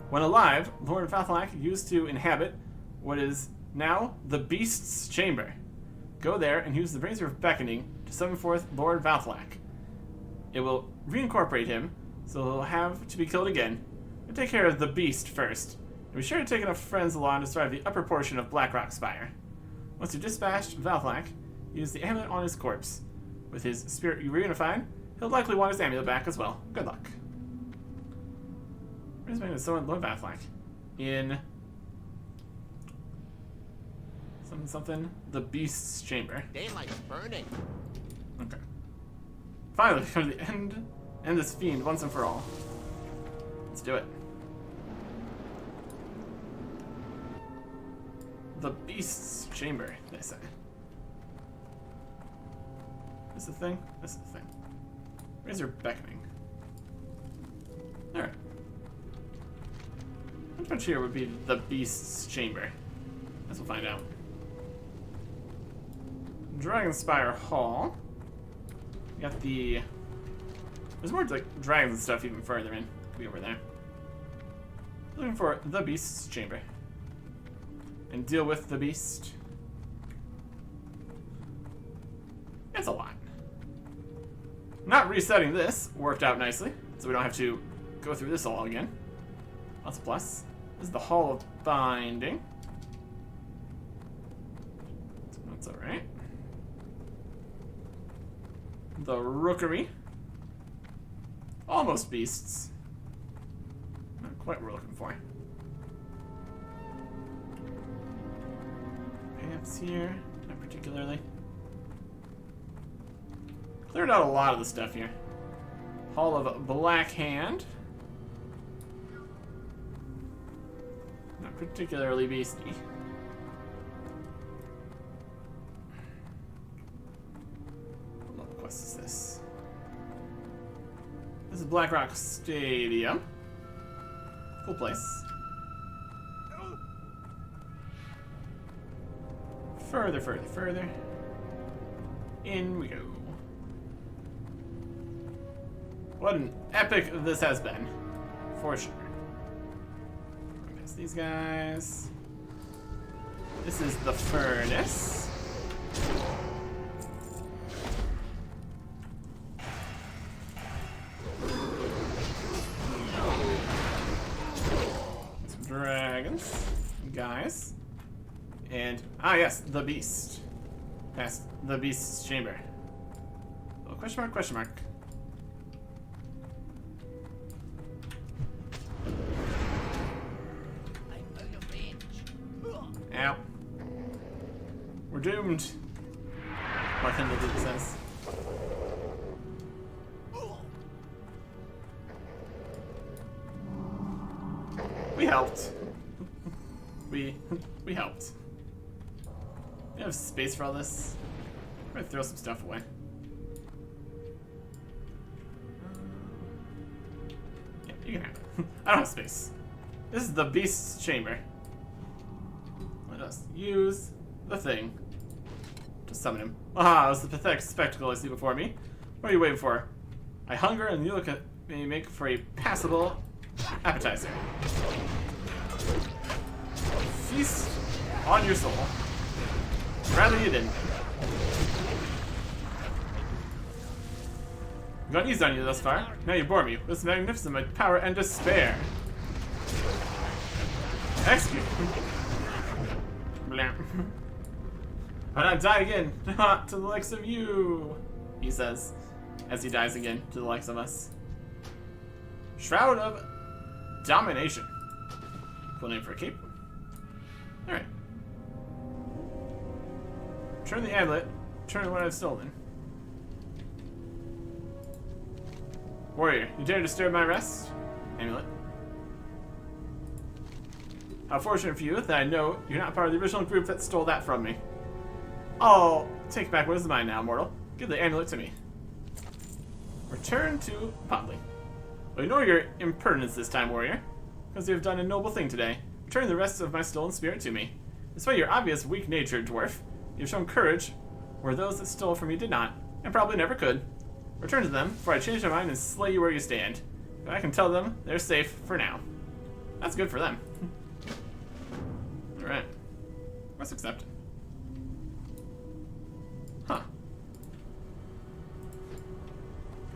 When alive, Lord Valflack used to inhabit what is now the Beast's Chamber. Go there and use the Bracer of Beckoning to summon forth Lord Valflack. It will reincorporate him, so he'll have to be killed again. But take care of the Beast first. And be sure to take enough friends along to survive the upper portion of Blackrock Spire. Once you've dispatched Valflack, use the amulet on his corpse. With his spirit reunified, he'll likely want his amulet back as well. Good luck. Where's my summon Lord Valflack? In something. The Beast's Chamber. Daylight's burning. Okay. Finally, come to the end this fiend once and for all. Let's do it. The Beast's Chamber, they say. This is the thing? This is the thing. Razor Beckoning. Alright. Which one here would be the Beast's Chamber? Guess we'll find out. Dragonspire Hall. We got the... There's more like dragons and stuff even further in. Could be over there. Looking for the Beast's Chamber. And deal with the Beast. It's a lot. Not resetting this worked out nicely, so we don't have to go through this all again. That's a plus. This is the Hall of Binding. That's alright. The Rookery. Almost beasts. Not quite what we're looking for. Pants here, not particularly. Cleared out a lot of the stuff here. Hall of Black Hand. Not particularly beasty. What quest is this? This is Black Rock Stadium. Cool place. Further, further, further. In we go. What an epic this has been. For sure. Past these guys. This is the furnace. Some dragons. Guys. And, yes, the beast. Past the beast's chamber. Oh, question mark, question mark. I'm out of range. Ow. We're doomed. Martin the Duke says. We helped. We helped. We have space for all this. I'm gonna throw some stuff away. Yeah, you can have it. I don't have space. This is the beast's chamber. Let us use the thing to summon him. Ah, it was the pathetic spectacle I see before me. What are you waiting for? I hunger and you look at me make for a passable appetizer. Feast on your soul. Rather you didn't. I've gone easy on you thus far. Now you bore me with this magnificent my power and despair. Execute. Blam. I'll not die again. Not to the likes of you, he says, as he dies again to the likes of us. Shroud of Domination. Cool name for a cape. Alright. Turn the amulet. Turn what I've stolen. Warrior, you dare disturb my rest? Amulet. How fortunate for you that I know you're not part of the original group that stole that from me. I'll take back what is mine now, mortal. Give the amulet to me. Return to Potley. Well, ignore your impertinence this time, warrior, because you have done a noble thing today. Return the rest of my stolen spirit to me. Despite your obvious weak-natured dwarf, you've shown courage where those that stole from you did not, and probably never could. Return to them, for I change my mind and slay you where you stand. But I can tell them they're safe for now. That's good for them. Alright. Let's accept it. Huh.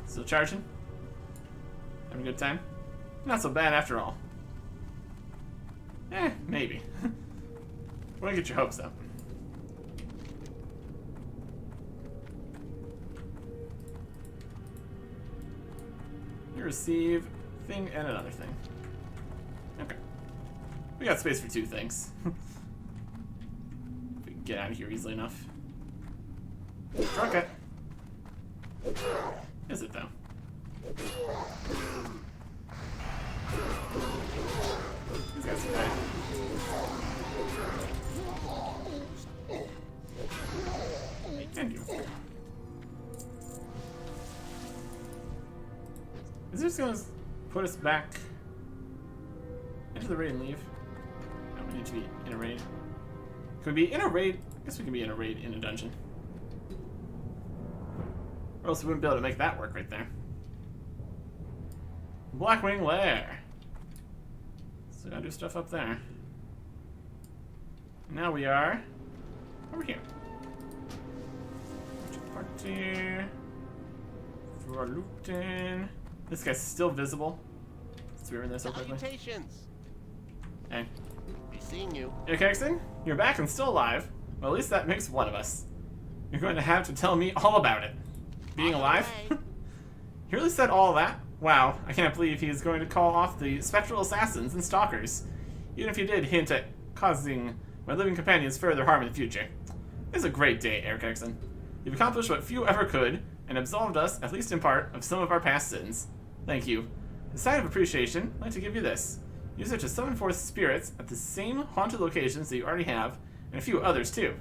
Still charging? Having a good time? Not so bad after all. Maybe. Wanna get your hopes up. You receive thing and another thing. Okay. We got space for two things. We can get out of here easily enough. Okay. Is it though? These guys are bad. And you. Is this gonna put us back into the raid and leave? No, we need to be in a raid. Can we be in a raid? I guess we can be in a raid in a dungeon. Or else we wouldn't be able to make that work right there. Blackwing Lair. So gotta do stuff up there. Now we are over here. Party. Lupton. This guy's still visible. Let's read this real quickly. Salutations. Hey. Be seeing you. Hey, Kexon, you're back and still alive. Well, at least that makes one of us. You're going to have to tell me all about it. Being On the alive? way. He really said all that? Wow, I can't believe he's going to call off the spectral assassins and stalkers. Even if he did hint at causing my living companions further harm in the future. It's a great day, Eric Kexon. You've accomplished what few ever could, and absolved us, at least in part, of some of our past sins. Thank you. As a sign of appreciation, I'd like to give you this. Use it to summon forth spirits at the same haunted locations that you already have, and a few others too.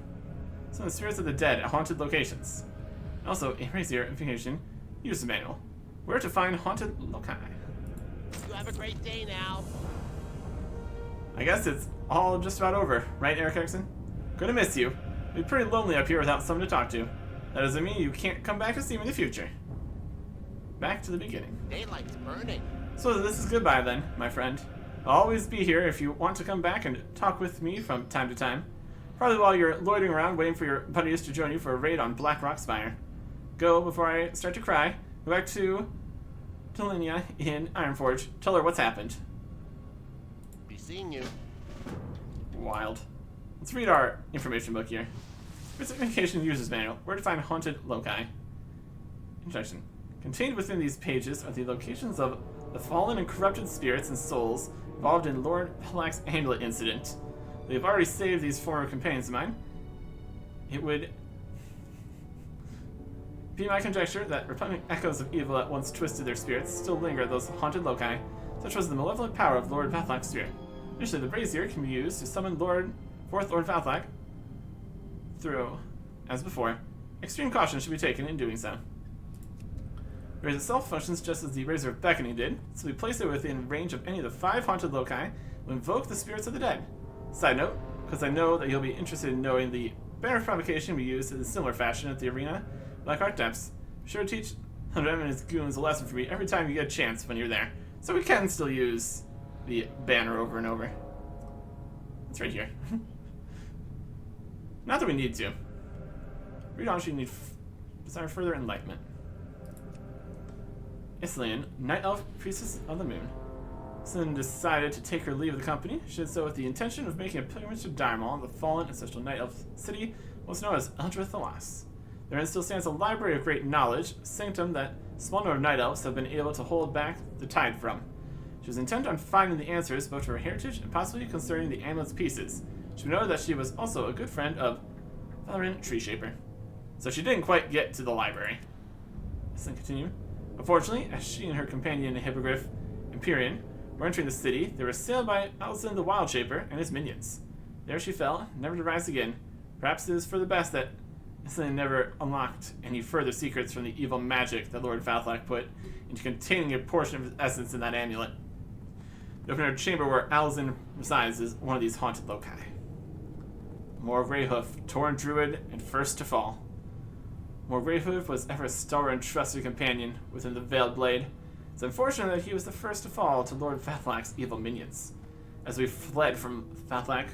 Summon spirits of the dead at haunted locations. Also, a razier information user manual. Where to find haunted loci. You have a great day now. I guess it's all just about over, right, Eric Erickson? Gonna miss you. It'll be pretty lonely up here without someone to talk to. That doesn't mean you can't come back to see me in the future. Back to the beginning. Daylight's burning. So this is goodbye then, my friend. I'll always be here if you want to come back and talk with me from time to time. Probably while you're loitering around waiting for your buddies to join you for a raid on Black Rock Spire. Go before I start to cry. Go back to Telinia in Ironforge. Tell her what's happened. Be seeing you. Wild. Let's read our information book here. Specification User's Manual. Where to find haunted loci. Introduction. Contained within these pages are the locations of the fallen and corrupted spirits and souls involved in Lord Pelak's amulet incident. They have already saved these former companions of mine. It would be my conjecture that repugnant echoes of evil that once twisted their spirits still linger at those haunted loci, such was the malevolent power of Lord Valak's spirit. Initially, the brazier can be used to summon fourth Lord Valak through, as before. Extreme caution should be taken in doing so. The razor itself functions just as the razor of beckoning did, so we place it within range of any of the 5 haunted loci will invoke the spirits of the dead. Side note, because I know that you'll be interested in knowing the banner provocation we used in a similar fashion at the arena, Black Art Depths. Be sure to teach him and his goons a lesson for me every time you get a chance when you're there. So we can still use the banner over and over. It's right here. Not that we need to. Read on, you need desire further enlightenment. Islian, Night Elf, Priestess of the Moon. Islian decided to take her leave of the company. She did so with the intention of making a pilgrimage to Dharmal, the fallen ancestral Night Elf city, most known as Eldrith the Lost. Therein still stands a library of great knowledge, a sanctum that small number of Night Elves have been able to hold back the tide from. She was intent on finding the answers both to her heritage and possibly concerning the amulet's pieces. She noted that she was also a good friend of Valor Tree Shaper. So she didn't quite get to the library. Let's then continue. Unfortunately, as she and her companion Hippogriff Empyrean were entering the city, they were assailed by Alzin the Wild Shaper and his minions. There she fell, never to rise again. Perhaps it is for the best that Islian never unlocked any further secrets from the evil magic that Lord Valak put into containing a portion of his essence in that amulet. The open air chamber where Alzin resides is one of these haunted loci. More Greyhoof, torn druid, and first to fall. More Greyhoof was ever a stalwart and trusted companion within the Veiled Blade. It's unfortunate that he was the first to fall to Lord Valak's evil minions. As we fled from Valak,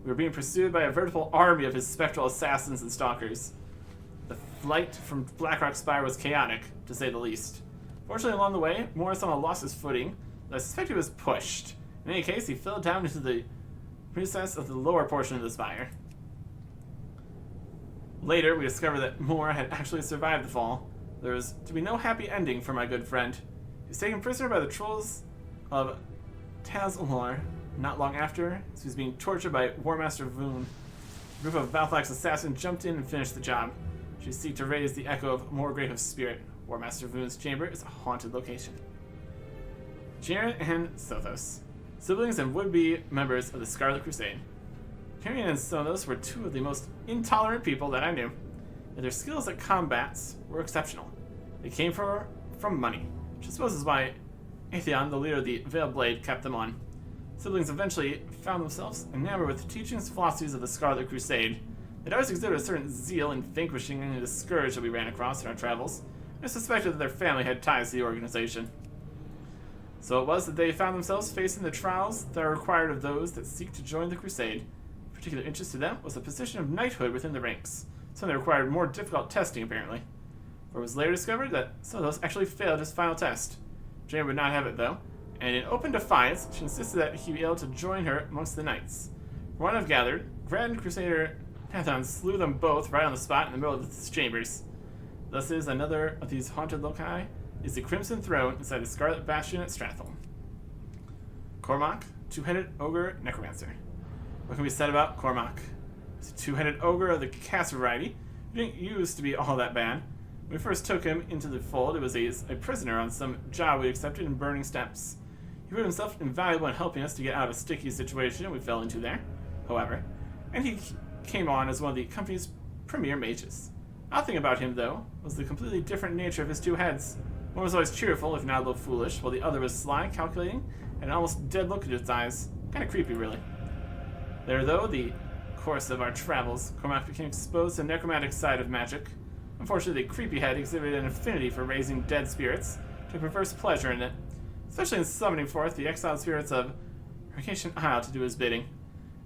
we were being pursued by a veritable army of his spectral assassins and stalkers. The flight from Blackrock Spire was chaotic, to say the least. Fortunately, along the way, Morrisama lost his footing, but I suspect he was pushed. In any case, he fell down into the recess of the lower portion of the spire. Later, we discovered that Moore had actually survived the fall. There was to be no happy ending for my good friend. He was taken prisoner by the trolls of Taz-Ulor. Not long after, as he was being tortured by Warmaster Voon, a group of Valak's assassins jumped in and finished the job. She seek to raise the echo of more Greyhoof's spirit. Warmaster Voon's chamber is a haunted location. Jaren and Sothos, siblings and would-be members of the Scarlet Crusade. Tyrion and Sothos were 2 of the most intolerant people that I knew, and their skills at combats were exceptional. They came from money, which I suppose is why Atheon, the leader of the Veiled Blade, kept them on. Siblings eventually found themselves enamored with the teachings and philosophies of the Scarlet Crusade. They'd always exhibited a certain zeal in vanquishing any of the scourge that we ran across in our travels. I suspected that their family had ties to the organization. So it was that they found themselves facing the trials that are required of those that seek to join the Crusade. Of particular interest to them was the position of knighthood within the ranks, something that required more difficult testing, apparently. For it was later discovered that Solos actually failed his final test. Jane would not have it though, and in open defiance, she insisted that he be able to join her amongst the knights. From what I've gathered, Grand Crusader Pathan slew them both right on the spot in the middle of his chambers. Thus is another of these haunted loci is the Crimson Throne inside the Scarlet Bastion at Stratholme. Cormac, two-headed ogre necromancer. What can be said about Cormac? He's a two-headed ogre of the cast variety. He didn't used to be all that bad. When we first took him into the fold, it was a prisoner on some job we accepted in Burning Steppes. He proved himself invaluable in helping us to get out of a sticky situation we fell into there, however, and he came on as one of the company's premier mages. Odd thing about him, though, was the completely different nature of his two heads. One was always cheerful, if not a little foolish, while the other was sly, calculating, and an almost dead look at his eyes. Kinda creepy, really. There, though, the course of our travels, Cormac became exposed to the necromantic side of magic. Unfortunately, the creepy head exhibited an affinity for raising dead spirits, took perverse pleasure in it, especially in summoning forth the exiled spirits of Vacation Isle to do his bidding.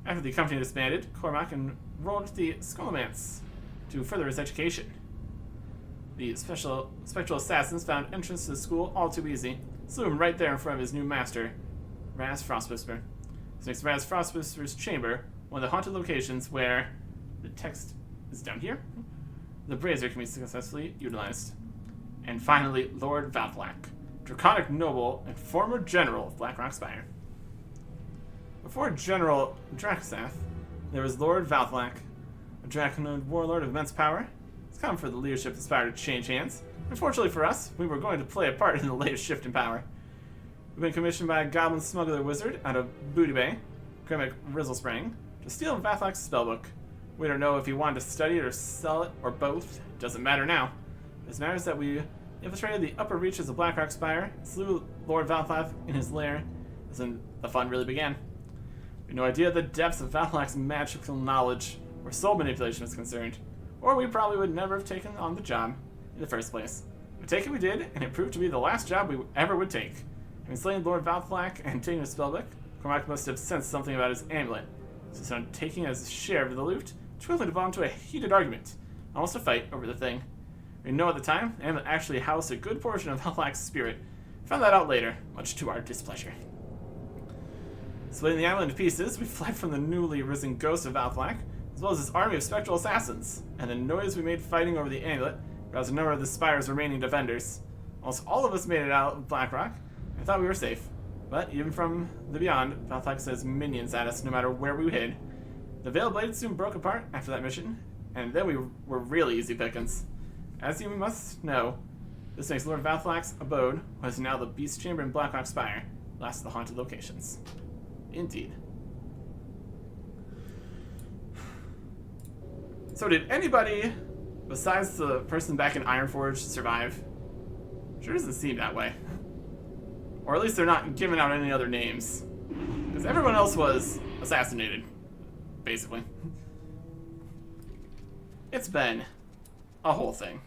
After the company disbanded, Cormac enrolled at the Scholomance to further his education. The spectral assassins found entrance to the school all too easy, slew him right there in front of his new master, Raz Frostwhisper. This makes Raz Frostwhisper's chamber one of the haunted locations where the text is down here. The brazier can be successfully utilized. And finally, Lord Valthlak, draconic noble and former general of Blackrock Spire. Before General Draxath, there was Lord Valthlak, a draconic warlord of immense power. It's come for the leadership of the Spire to change hands. Unfortunately for us, we were going to play a part in the latest shift in power. We've been commissioned by a goblin smuggler wizard out of Booty Bay, Gremic Rizzlesprang, to steal Valthlak's spellbook. We don't know if he wanted to study it or sell it, or both. It doesn't matter now. It matters that we infiltrated the upper reaches of Blackrock Spire, slew Lord Valthlak in his lair, as in the fun really began. We had no idea the depths of Valthlak's magical knowledge where soul manipulation was concerned, or we probably would never have taken on the job in the first place. But take it we did, and it proved to be the last job we ever would take. Having slain Lord Valthlak and taken his spellbook, Cormac must have sensed something about his amulet, so started taking his share of the loot, which quickly devolved into a heated argument, almost a fight over the thing. We know at the time, the amulet actually housed a good portion of Valthlak's spirit. We found that out later, much to our displeasure. Splitting the amulet into pieces, we fled from the newly risen ghost of Valthlak, as well as his army of spectral assassins, and the noise we made fighting over the amulet roused a number of the Spire's remaining defenders. Almost all of us made it out of Blackrock, and thought we were safe. But even from the beyond, Valthlak sends minions at us no matter where we hid. The Veil Blade soon broke apart after that mission, and then we were really easy pickings. As you must know, this makes Lord Valthlak's abode what is now the Beast Chamber in Blackrock Spire, last of the haunted locations. Indeed. So did anybody, besides the person back in Ironforge, survive? Sure doesn't seem that way. Or at least they're not giving out any other names. Because everyone else was assassinated, basically. It's been a whole thing.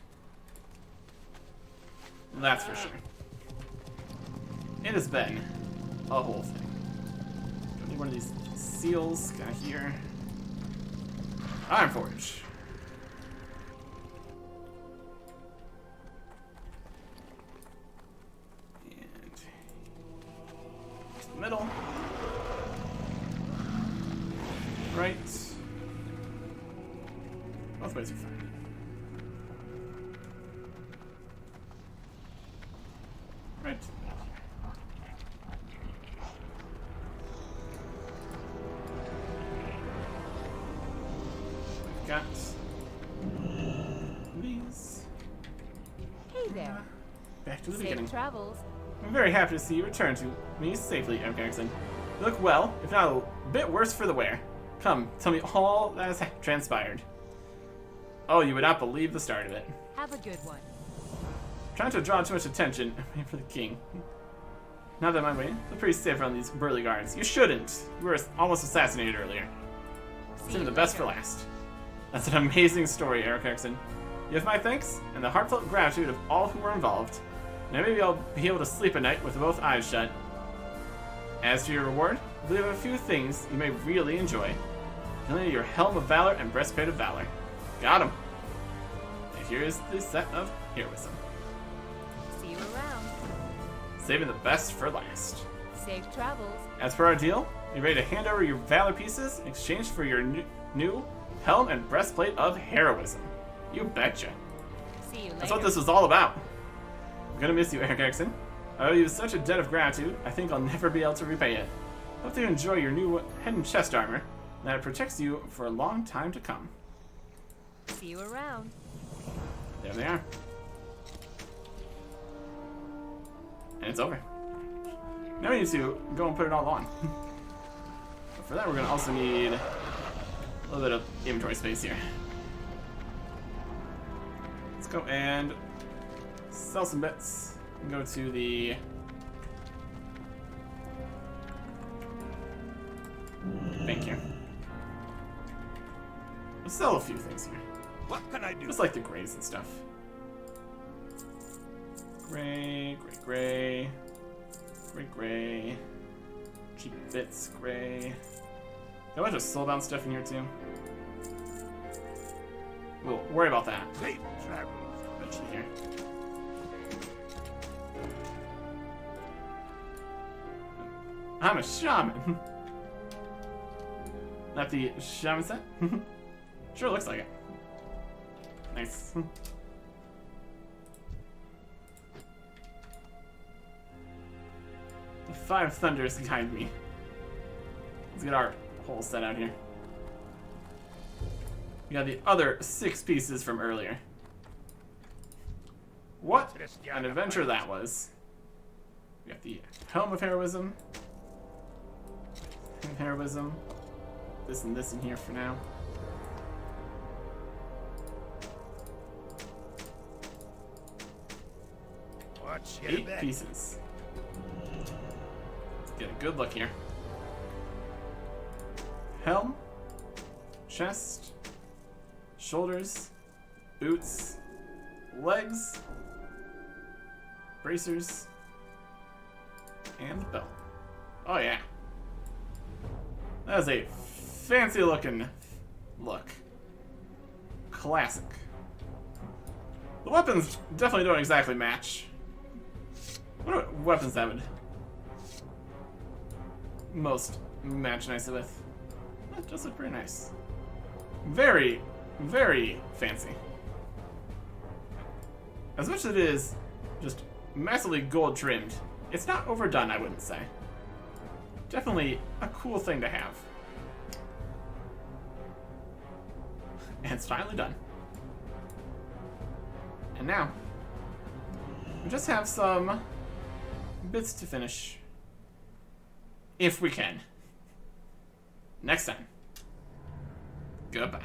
That's for sure. It has been a whole thing. Don't need one of these seals. Got here. Ironforge. And to the middle. Right. Both ways are fine. Right. We've got these. Hey there. Back to the Safe beginning. travels. I'm very happy to see you return to me safely, M. Garrison. You look well, if not a bit worse for the wear. Come, tell me all that has transpired. Oh, you would not believe the start of it. Have a good one. Trying to draw too much attention for the king. Now that I'm waiting, I'm pretty safe around these burly guards. You shouldn't. You were almost assassinated earlier. Saving the best for last. That's an amazing story, Eric Erickson. You have my thanks and the heartfelt gratitude of all who were involved. Now maybe I'll be able to sleep at night with both eyes shut. As to your reward, I believe I have a few things you may really enjoy. Your Helm of Valor and Breastplate of Valor. Got 'em. And here's the set of Heroism. See you around. Saving the best for last. Safe travels. As per our deal, you ready to hand over your Valor pieces in exchange for your new helm and breastplate of Heroism? You betcha. See you later. That's what this was all about. I'm gonna miss you, Eric Erickson. I owe you such a debt of gratitude, I think I'll never be able to repay it. Hope you enjoy your new head and chest armor, and that it protects you for a long time to come. See you around. There they are. And it's over. Now we need to go and put it all on. But for that, we're gonna also need a little bit of inventory space here. Let's go and sell some bits and go to the bank here. Let's sell a few things here. What can I do? Just like the grays and stuff. Gray, gray, gray, gray, gray. Cheap bits, gray. Got a bunch of soulbound stuff in here too. We'll worry about that. Safe travels. Eventually here. I'm a shaman. Not the shaman set? Sure looks like it. Nice. The Five Thunders behind me. Let's get our whole set out here. We got the other 6 pieces from earlier. What an adventure that was. We got the Helm of Heroism. Heroism. This and this in here for now. Watch your 8 back. pieces. Let's get a good look here. Helm, chest, shoulders, boots, legs, bracers, and belt. Oh yeah. That is a fancy looking look. Classic. The weapons definitely don't exactly match. What are weapons that would most match nicely with? That does look pretty nice. Very, very fancy. As much as it is just massively gold trimmed, it's not overdone, I wouldn't say. Definitely a cool thing to have. And it's finally done. And now, we just have some bits to finish. If we can. Next time. Goodbye.